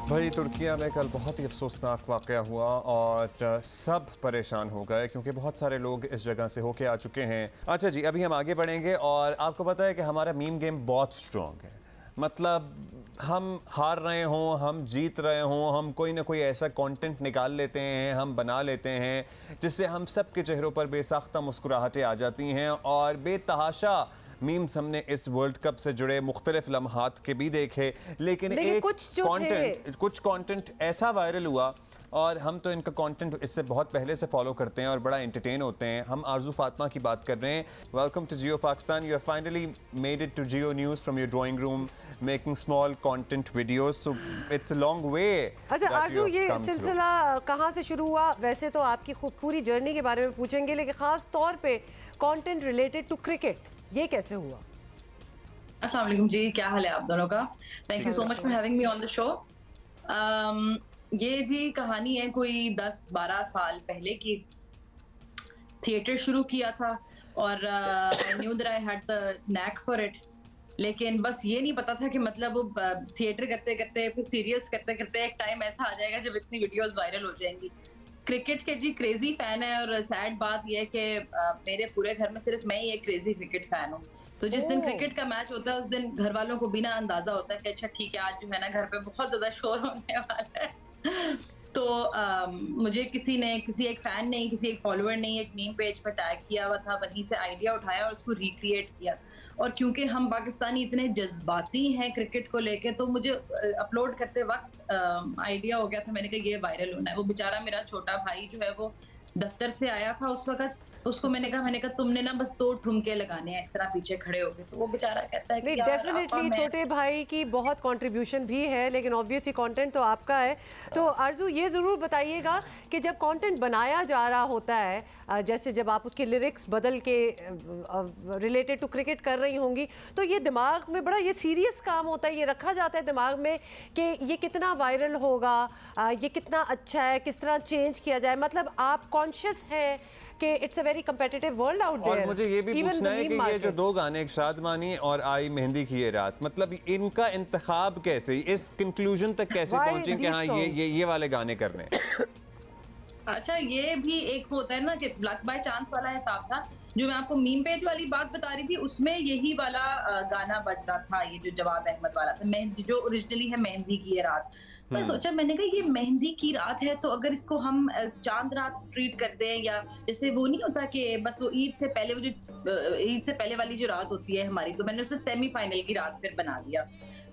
भाई तुर्किया में कल बहुत ही अफसोसनाक वाक़या हुआ और सब परेशान हो गए क्योंकि बहुत सारे लोग इस जगह से होके आ चुके हैं। अच्छा जी, अभी हम आगे बढ़ेंगे और आपको पता है कि हमारा मीम गेम बहुत स्ट्रॉन्ग है। मतलब हम हार रहे हों, हम जीत रहे हों, हम कोई ना कोई ऐसा कंटेंट निकाल लेते हैं, हम बना लेते हैं जिससे हम सब के चेहरों पर बेसाख्ता मुस्कुराहटें आ जाती हैं और बेतहाशा मीम्स हमने इस वर्ल्ड कप से जुड़े मुख्तलिफ लम्हात के भी देखे, लेकिन एक कुछ कंटेंट ऐसा वायरल हुआ और हम तो इनका कंटेंट इससे बहुत पहले से फॉलो करते हैं और बड़ा एंटरटेन होते हैं। हम आरजू फातिमा की बात कर रहे हैं। Welcome to Geo Pakistan. You have finally made it to Geo news from your drawing room making small content videos, so it's a long way.
अच्छा आरजू, ये सिलसिला कहाँ से शुरू हुआ? वैसे तो आपकी खूब पूरी जर्नी के बारे में पूछेंगे, लेकिन ख़ास तौर पे कंटेंट रिलेटेड टू क्रिकेट, ये कैसे हुआ?
अस्सलाम वालेकुम जी, क्या हाल है आप दोनों का? Thank you so much for having me on the show. ये जी कहानी है कोई 10-12 साल पहले की। थिएटर शुरू किया था और I knew that I had the knack for it, लेकिन बस ये नहीं पता था कि मतलब थिएटर करते करते फिर सीरियल्स करते करते एक टाइम ऐसा आ जाएगा जब इतनी वीडियोस वायरल हो जाएंगी। क्रिकेट के जी क्रेजी फैन है और सैड बात यह है कि मेरे पूरे घर में सिर्फ मैं ही एक क्रेजी क्रिकेट फैन हूँ। तो जिस दिन क्रिकेट का मैच होता है उस दिन घर वालों को बिना अंदाजा होता है कि अच्छा ठीक है आज जो है ना घर पे बहुत ज्यादा शोर होने वाला है। तो मुझे किसी एक फैन ने, किसी एक फॉलोअर ने एक मीम पेज पर टैग किया हुआ था, वहीं से आइडिया उठाया और उसको रिक्रिएट किया। और क्योंकि हम पाकिस्तानी इतने जज्बाती हैं क्रिकेट को लेके, तो मुझे अपलोड करते वक्त आइडिया हो गया था, मैंने कहा ये वायरल होना है। वो बेचारा मेरा छोटा भाई जो है वो दफ्तर से आया था उस वक्त, उसको मैंने कहा तुमने ना बस 2 ठुमके लगाने हैं इस तरह पीछे खड़े होके। तो वो बेचारा कहता है कि
डेफिनेटली छोटे भाई की बहुत कंट्रीब्यूशन भी है, लेकिन ऑब्वियसली कंटेंट तो आपका है। तो आरजू ये ज़रूर बताइएगा कि जब कंटेंट बनाया जा रहा होता है, जैसे जब आप उसके लिरिक्स बदल के रिलेटेड टू क्रिकेट कर रही होंगी, तो ये दिमाग में बड़ा ये सीरियस काम होता है, ये रखा जाता है दिमाग में कि ये कितना वायरल होगा, ये कितना अच्छा है, किस तरह चेंज किया जाए। मतलब आप कॉन्शियस है कि it's a very competitive world out there.
और मुझे ये भी पूछना है कि ये जो 2 गाने, शादमानी और आई मेहंदी की ये रात, मतलब इनका इंतखाब कैसे, इस कंक्लूजन तक कैसे पहुंचे कि हाँ ये वाले गाने करने?
अच्छा, ये भी एक होता है ना कि लक बाय चांस वाला हिसाब था। जो मैं आपको मीम पेज वाली बात बता रही थी, उसमें यही वाला गाना बज रहा था, ये जो जवाद अहमद वाला था, जो ओरिजिनली है मेहंदी की ये रात। मैं सोचा, मैंने कहा ये मेहंदी की रात है, तो अगर इसको हम चांद रात ट्रीट करते हैं, या जैसे वो नहीं होता कि बस वो ईद से पहले, वो जो ईद से पहले वाली जो रात होती है हमारी, तो मैंने उसे सेमीफाइनल की रात फिर बना दिया।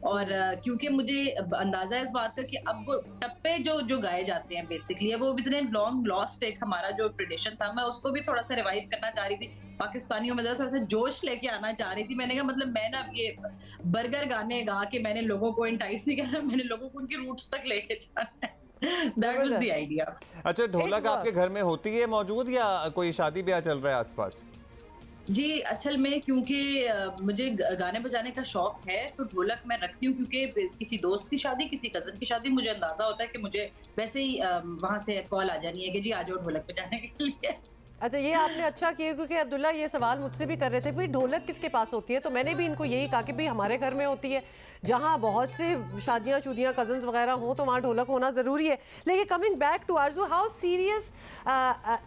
और क्योंकि मुझे अंदाजा है इस बात का कि अब वो टप्पे जो गाए जाते हैं बेसिकली, वो इतने लॉन्ग लॉस्ट एक हमारा जो ट्रेडिशन था, मैं उसको भी थोड़ा सा रिवाइव करना चाह रही थी, पाकिस्तानियों में थोड़ा सा जोश लेके आना चाह रही थी। मैंने कहा मतलब मैं ना ये बर्गर गाने गा के मैंने लोगों को इंटाइस नहीं करना, मैंने लोगों को उनकी रूट्स तक लेके जाना है। That was the idea.
अच्छा, ढोलक आपके घर में होती है मौजूद, या कोई शादी ब्याह चल रहा है आसपास?
जी, असल में क्योंकि मुझे गाने बजाने का शौक है, तो ढोलक मैं रखती हूँ, क्योंकि किसी दोस्त की शादी, किसी कजन की शादी, मुझे अंदाजा होता है कि मुझे वैसे ही वहाँ से कॉल आ जानी है कि जी आ जाओ ढोलक बजाने के लिए।
अच्छा, ये आपने अच्छा किया, क्योंकि अब्दुल्ला ये सवाल मुझसे भी कर रहे थे, भाई ढोलक किसके पास होती है, तो मैंने भी इनको यही कहा कि भाई हमारे घर में होती है। जहाँ बहुत से शादियाँ शुदियाँ कजन्स वगैरह हों तो वहाँ ढोलक होना ज़रूरी है। लेकिन coming back to Arzoo, how serious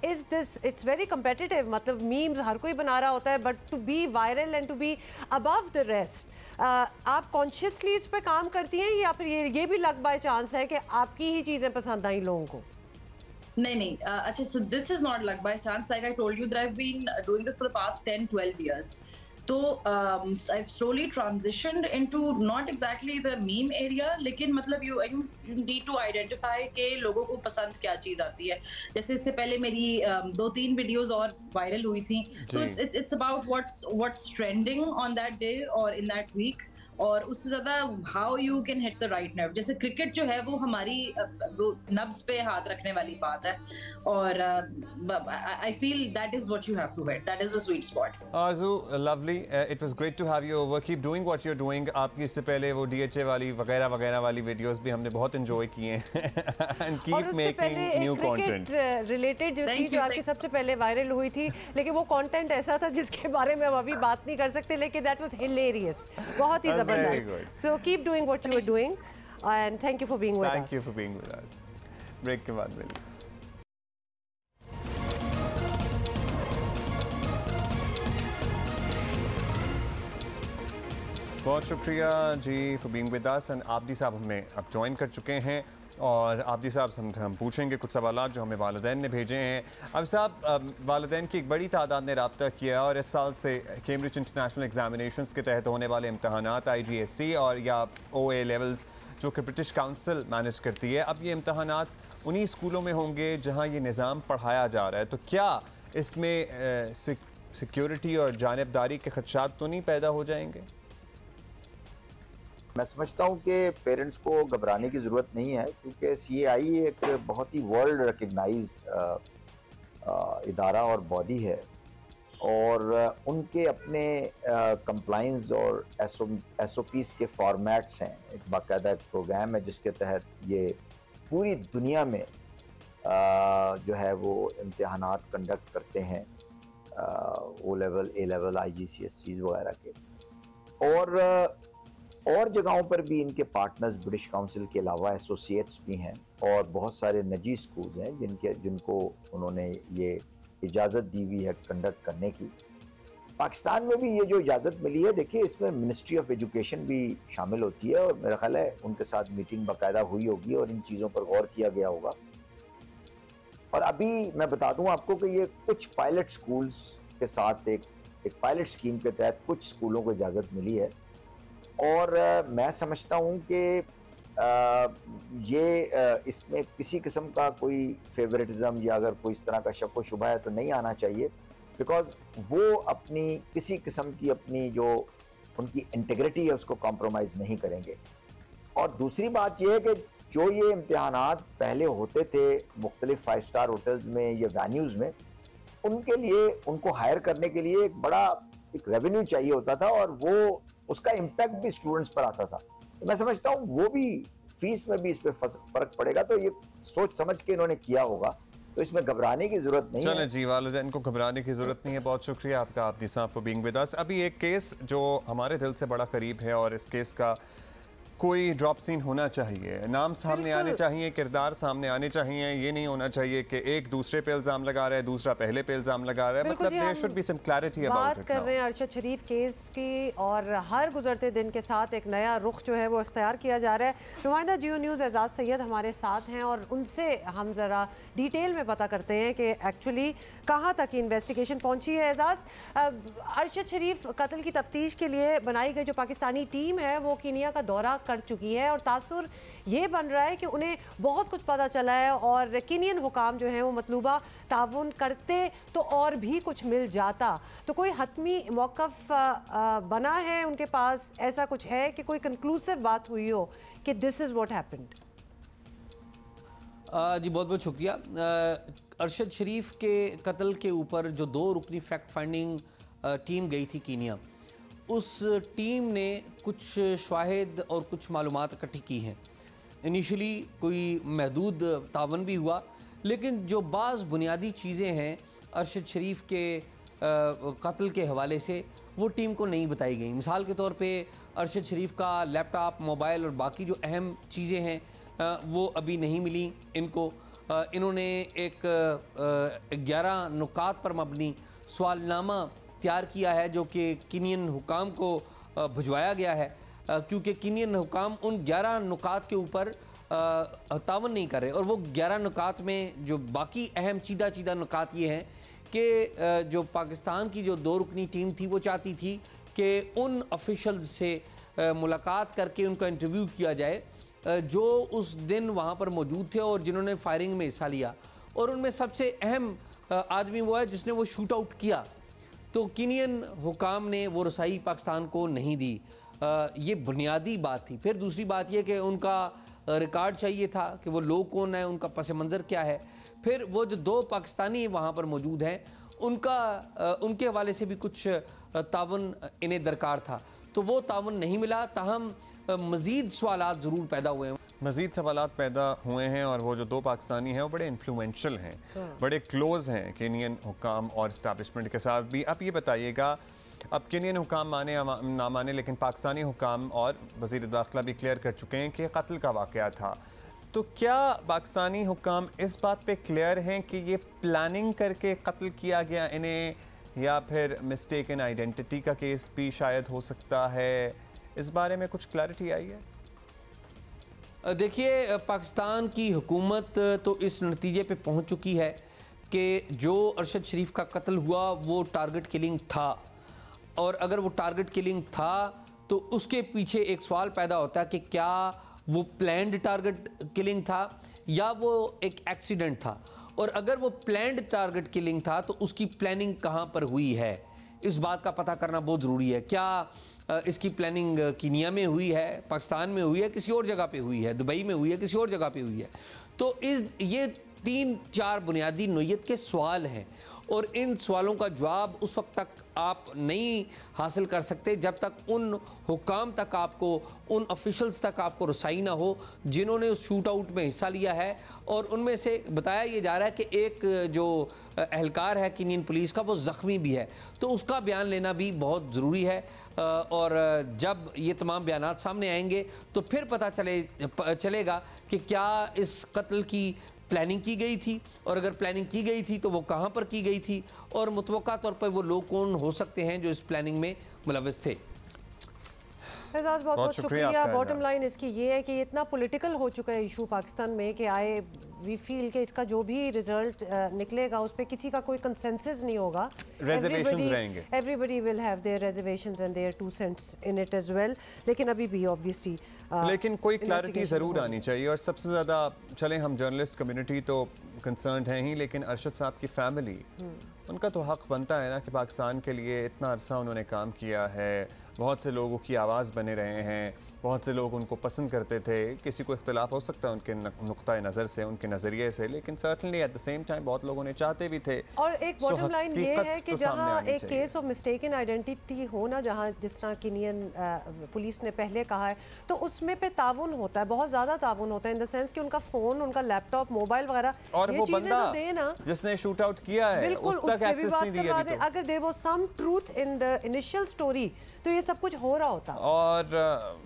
is this? It's very competitive, मतलब मीम्स हर कोई बना रहा होता है, but to be viral and to be above the rest, आप कॉन्शियसली इस पर काम करती हैं, या फिर ये भी लक बाय चांस है कि आपकी ही चीज़ें पसंद आई लोगों को?
नहीं, अच्छा, so this is not luck by chance. Like I told you that I've been doing this for the past 10-12 years. So I've slowly transitioned into not exactly the meme area, लेकिन मतलब you need to identify कि लोगों को पसंद क्या चीज़ आती है। जैसे इससे पहले मेरी 2-3 वीडियोस और वायरल हुई थी, तो it's about what's trending on that day or in that week, और उससे ज़्यादा how you can hit the right nerve. जैसे क्रिकेट जो है वो हमारी वो नब्ज पे हाथ रखने वाली बात है, और I feel that is what you have to hit, that is the sweet spot.
Arzoo, lovely, it was great to have you over, keep doing what you are doing. आपकी इससे पहले वो डीएचए वाली वगैरह वाली वीडियोस भी हमने बहुत एंजॉय किए हैं, and keep making new content
related जो थी, जो आपकी सबसे पहले वायरल हुई थी, लेकिन वो कंटेंट ऐसा था जिसके बारे में हम अभी बात नहीं कर सकते, लेकिन दैट वाज हिलेरियस, बहुत ही जबरदस्त। So keep doing what you are doing, and thank you for being with us.
Thank you for being with us. Break के बाद मिलेंगे। बहुत शुक्रिया जी for being with us, and आबदी साहब हमें अब ज्वाइन कर चुके हैं, और आबदी साहब से हम पूछेंगे कुछ सवाल जो हमें वालिदैन ने भेजे हैं। अब साहब, वालिदैन की एक बड़ी तादाद ने रब्ता किया, और इस साल से कैम्ब्रिज इंटरनेशनल एग्जामिनेशंस के तहत होने वाले इम्तहानात IGSC और या OA लेवल्स जो कि ब्रिटिश काउंसिल मैनेज करती है, अब ये इम्तहानात उन्हीं स्कूलों में होंगे जहाँ ये निज़ाम पढ़ाया जा रहा है, तो क्या इसमें सिक्योरिटी और जानिबदारी के खदशात तो नहीं पैदा हो जाएंगे?
मैं समझता हूँ कि पेरेंट्स को घबराने की ज़रूरत नहीं है, क्योंकि CAI एक बहुत ही वर्ल्ड रिकग्नाइज्ड इदारा और बॉडी है, और उनके अपने कंप्लाइंस और SOPs के फॉर्मेट्स हैं। एक बाकायदा एक प्रोग्राम है जिसके तहत ये पूरी दुनिया में जो है वो इम्तिहानात कंडक्ट करते हैं, O level, A level, IGCSEs वगैरह के, और जगहों पर भी इनके पार्टनर्स ब्रिटिश काउंसिल के अलावा एसोसिएट्स भी हैं, और बहुत सारे निजी स्कूल्स हैं जिनको उन्होंने ये इजाज़त दी हुई है कंडक्ट करने की। पाकिस्तान में भी ये जो इजाज़त मिली है, देखिए इसमें मिनिस्ट्री ऑफ एजुकेशन भी शामिल होती है और मेरा ख्याल है उनके साथ मीटिंग बाकायदा हुई होगी और इन चीज़ों पर गौर किया गया होगा। और अभी मैं बता दूं आपको कि ये कुछ पायलट स्कूल्स के साथ एक पायलट स्कीम के तहत कुछ स्कूलों को इजाज़त मिली है और मैं समझता हूं कि इसमें किसी किस्म का कोई फेवरेटिज्म या अगर कोई इस तरह का शक व शुबा है तो नहीं आना चाहिए, बिकॉज वो अपनी किसी किस्म की अपनी जो उनकी इंटीग्रिटी है उसको कॉम्प्रोमाइज़ नहीं करेंगे। और दूसरी बात यह है कि जो ये इम्तिहानात पहले होते थे मुख्तलिफ 5 स्टार होटल्स में या वेन्यूज़ में, उनके लिए उनको हायर करने के लिए एक बड़ा रेवेन्यू चाहिए होता था और वो उसका इम्पैक्ट भी स्टूडेंट्स पर आता था। तो मैं समझता हूँ वो भी फीस में भी इस पर फ़र्क पड़ेगा, तो ये सोच समझ के इन्होंने किया होगा, तो इसमें घबराने की जरूरत नहीं है।
चलें जी, वालिदैन को घबराने की जरूरत नहीं है। बहुत शुक्रिया आपका आबदी साहब फॉर बीइंग विद अस। अभी एक केस जो हमारे दिल से बड़ा करीब है और इस केस का कोई ड्रॉप सीन होना चाहिए, नाम सामने आने चाहिए, किरदार सामने आने चाहिए। ये नहीं होना चाहिए कि एक दूसरे पे इल्ज़ाम लगा रहा है, दूसरा पहले पे इल्ज़ाम लगा रहा है। मतलब there should be some clarity about it.
बात कर रहे हैं अरशद शरीफ केस की और हर गुजरते दिन के साथ एक नया रुख जो है वो इख्तियार किया जा रहा है। नुमाइंदा जियो न्यूज़ एजाज सैयद हमारे साथ हैं और उनसे हम ज़रा डिटेल में पता करते हैं कि एक्चुअली कहाँ तक इन्वेस्टिगेशन पहुँची है। एजाज, अरशद शरीफ कत्ल की तफ्तीश के लिए बनाई गई जो पाकिस्तानी टीम है वो कीनिया का दौरा कर चुकी है और तासुर ये बन रहा है कि उन्हें बहुत कुछ पता चला है और कीनियन हुकाम जो हैं वो मतलूबा ताउन करते तो और भी कुछ मिल जाता। तो कोई हतमी मौक़िफ़ बना है उनके पास, ऐसा कुछ है कि कोई कंक्लूसिव बात हुई हो कि दिस इज़ व्हाट हैपेंड?
जी बहुत बहुत शुक्रिया। अरशद शरीफ के कत्ल के ऊपर जो 2 रुकनी फैक्ट फाइंडिंग टीम गई थी कीनिया, उस टीम ने कुछ शवाहिद और कुछ मालूमात इकट्ठी की हैं। इनिशियली कोई महदूद तावन भी हुआ, लेकिन जो बाज़ बुनियादी चीज़ें हैं अरशद शरीफ के कत्ल के हवाले से वो टीम को नहीं बताई गई। मिसाल के तौर पे अरशद शरीफ का लैपटॉप, मोबाइल और बाकी जो अहम चीज़ें हैं वो अभी नहीं मिली इनको। इन्होंने एक 11 नुकात पर मबनी सवालनामा तैयार किया है जो कि कीनियन हुकाम को भिजवाया गया है, क्योंकि कीनियन हुकाम उन 11 नुकात के ऊपर तावन नहीं कर रहे। और वो 11 नुकात में जो बाकी अहम चीदा नुकात ये हैं कि जो पाकिस्तान की जो 2 रुकनी टीम थी वो चाहती थी कि उन ऑफिशल्स से मुलाकात करके उनका इंटरव्यू किया जाए जो उस दिन वहाँ पर मौजूद थे और जिन्होंने फायरिंग में हिस्सा लिया। और उनमें सबसे अहम आदमी वो है जिसने वो शूट आउट किया। तो कीनियन हुकाम ने वो रसाई पाकिस्तान को नहीं दी। ये बुनियादी बात थी। फिर दूसरी बात यह कि उनका रिकॉर्ड चाहिए था कि वो लोग कौन है, उनका पस मंज़र क्या है। फिर वो जो 2 पाकिस्तानी वहाँ पर मौजूद हैं उनके हवाले से भी कुछ तावन इन्हें दरकार था, तो वो तावन नहीं मिला। ताहम मज़ीद सवालात ज़रूर पैदा हुए हैं,
मज़ीद सवालात पैदा हुए हैं और वो जो 2 पाकिस्तानी हैं वो बड़े इन्फ्लुएंशियल हैं, बड़े क्लोज़ हैं कीनियन हुकाम और इस्टेब्लिशमेंट के साथ भी। अब ये बताइएगा, अब कीनियन हुकाम माने ना माने, लेकिन पाकिस्तानी हुकाम और वज़ीर दाखिला भी क्लियर कर चुके हैं कि कत्ल का वाक़या था। तो क्या पाकिस्तानी हुकाम इस बात पे क्लियर हैं कि ये प्लानिंग करके कत्ल किया गया इन्हें, या फिर मिस्टेकन आइडेंटिटी का केस भी शायद हो सकता है? इस बारे में कुछ क्लैरिटी आई है?
देखिए, पाकिस्तान की हुकूमत तो इस नतीजे पे पहुंच चुकी है कि जो अरशद शरीफ का कत्ल हुआ वो टारगेट किलिंग था, और अगर वो टारगेट किलिंग था तो उसके पीछे एक सवाल पैदा होता है कि क्या वो प्लान्ड टारगेट किलिंग था या वो एक एक्सीडेंट था। और अगर वो प्लान्ड टारगेट किलिंग था तो उसकी प्लानिंग कहाँ पर हुई है, इस बात का पता करना बहुत ज़रूरी है। क्या इसकी प्लानिंग कीनिया में हुई है, पाकिस्तान में हुई है, किसी और जगह पे हुई है, दुबई में हुई है, किसी और जगह पे हुई है? तो ये 3-4 बुनियादी नोयत के सवाल हैं और इन सवालों का जवाब उस वक्त तक आप नहीं हासिल कर सकते जब तक उन हुकाम तक आपको, उन ऑफिशल्स तक आपको रसाई ना हो जिन्होंने उस शूट आउट में हिस्सा लिया है। और उनमें से बताया ये जा रहा है कि एक जो एहलकार है कीनियन पुलिस का वो ज़ख्मी भी है, तो उसका बयान लेना भी बहुत ज़रूरी है। और जब ये तमाम बयानात सामने आएंगे तो फिर पता चलेगा कि क्या इस कत्ल की प्लानिंग की गई थी, और अगर प्लानिंग की गई थी तो वो कहाँ पर की गई थी, और मुतवक्का तौर पर वो लोग कौन हो सकते हैं जो इस प्लानिंग में मुलव्वस थे।
बहुत बहुत शुक्रिया। बॉटम लाइन इसकी ये है कि इतना पॉलिटिकल हो चुका है इशू पाकिस्तान में कि वी फील कि इसका जो भी रिजल्ट निकलेगा उस पर किसी का कोई कंसेंसस नहीं होगा।
रिजर्वेशंस रहेंगे,
everybody will have their reservations and their 2 cents in it as well. लेकिन अभी भी ऑब्वियसली
लेकिन कोई क्लैरिटी ज़रूर आनी चाहिए। और सबसे ज़्यादा चलें, हम जर्नलिस्ट कम्युनिटी तो कंसर्न्ड हैं ही, लेकिन अरशद साहब की फैमिली, उनका तो हक़ बनता है ना कि पाकिस्तान के लिए इतना अरसा उन्होंने काम किया है, बहुत से लोगों की आवाज़ बने रहे हैं, बहुत से लोग उनको पसंद करते थे। किसी को इख्तलाफ हो सकता है उनके नुक्ता नज़र से, उनके नज़रिए से, लेकिन certainly at the same time बहुत लोग उन्हें चाहते भी थे।
और एक बॉटम लाइन ये है कि जहाँ एक केस ऑफ मिस्टेकन आइडेंटिटी हो ना, जहाँ जिस तरह कीनियन पुलिस ने पहले कहा है, तो उसमें पे ताउन होता है, बहुत ज़्यादा ताउन होता है, इन द सेंस कि उनका फ़ोन, उनका लैपटॉप, मोबाइल वगैरह,
और वो बंदा जिसने शूट आउट किया है उस तक एक्सेस नहीं दिया।
अगर there was some truth in the initial story तो ये सब कुछ हो रहा होता।
और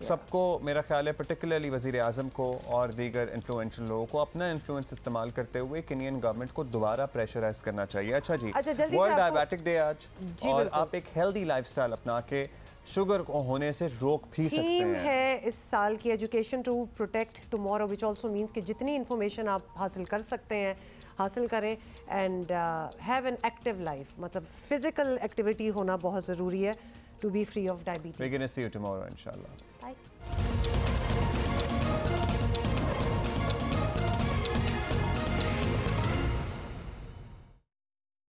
सबको मेरा ख्याल है, पर्टिकुलरली वज़ीर आज़म को और दीगर इन्फ्लुएंशियल लोगों को अपना इन्फ्लुएंस इस्तेमाल करते हुए केनियन गवर्नमेंट को दोबारा प्रेशराइज करना चाहिए। अच्छा जी, वर्ल्ड डायबिटिक डे आज, और आप एक हेल्दी लाइफस्टाइल अपना के शुगर को होने से रोक भी सकते हैं।
थीम है इस साल की education to protect tomorrow, which also means कि जितनी इंफॉर्मेशन आप हासिल कर सकते हैं हासिल करें, and have an active life, मतलब फिजिकल एक्टिविटी होना बहुत ज़रूरी है to be free of diabetes.
We can see you tomorrow इंशाल्लाह।
बाय।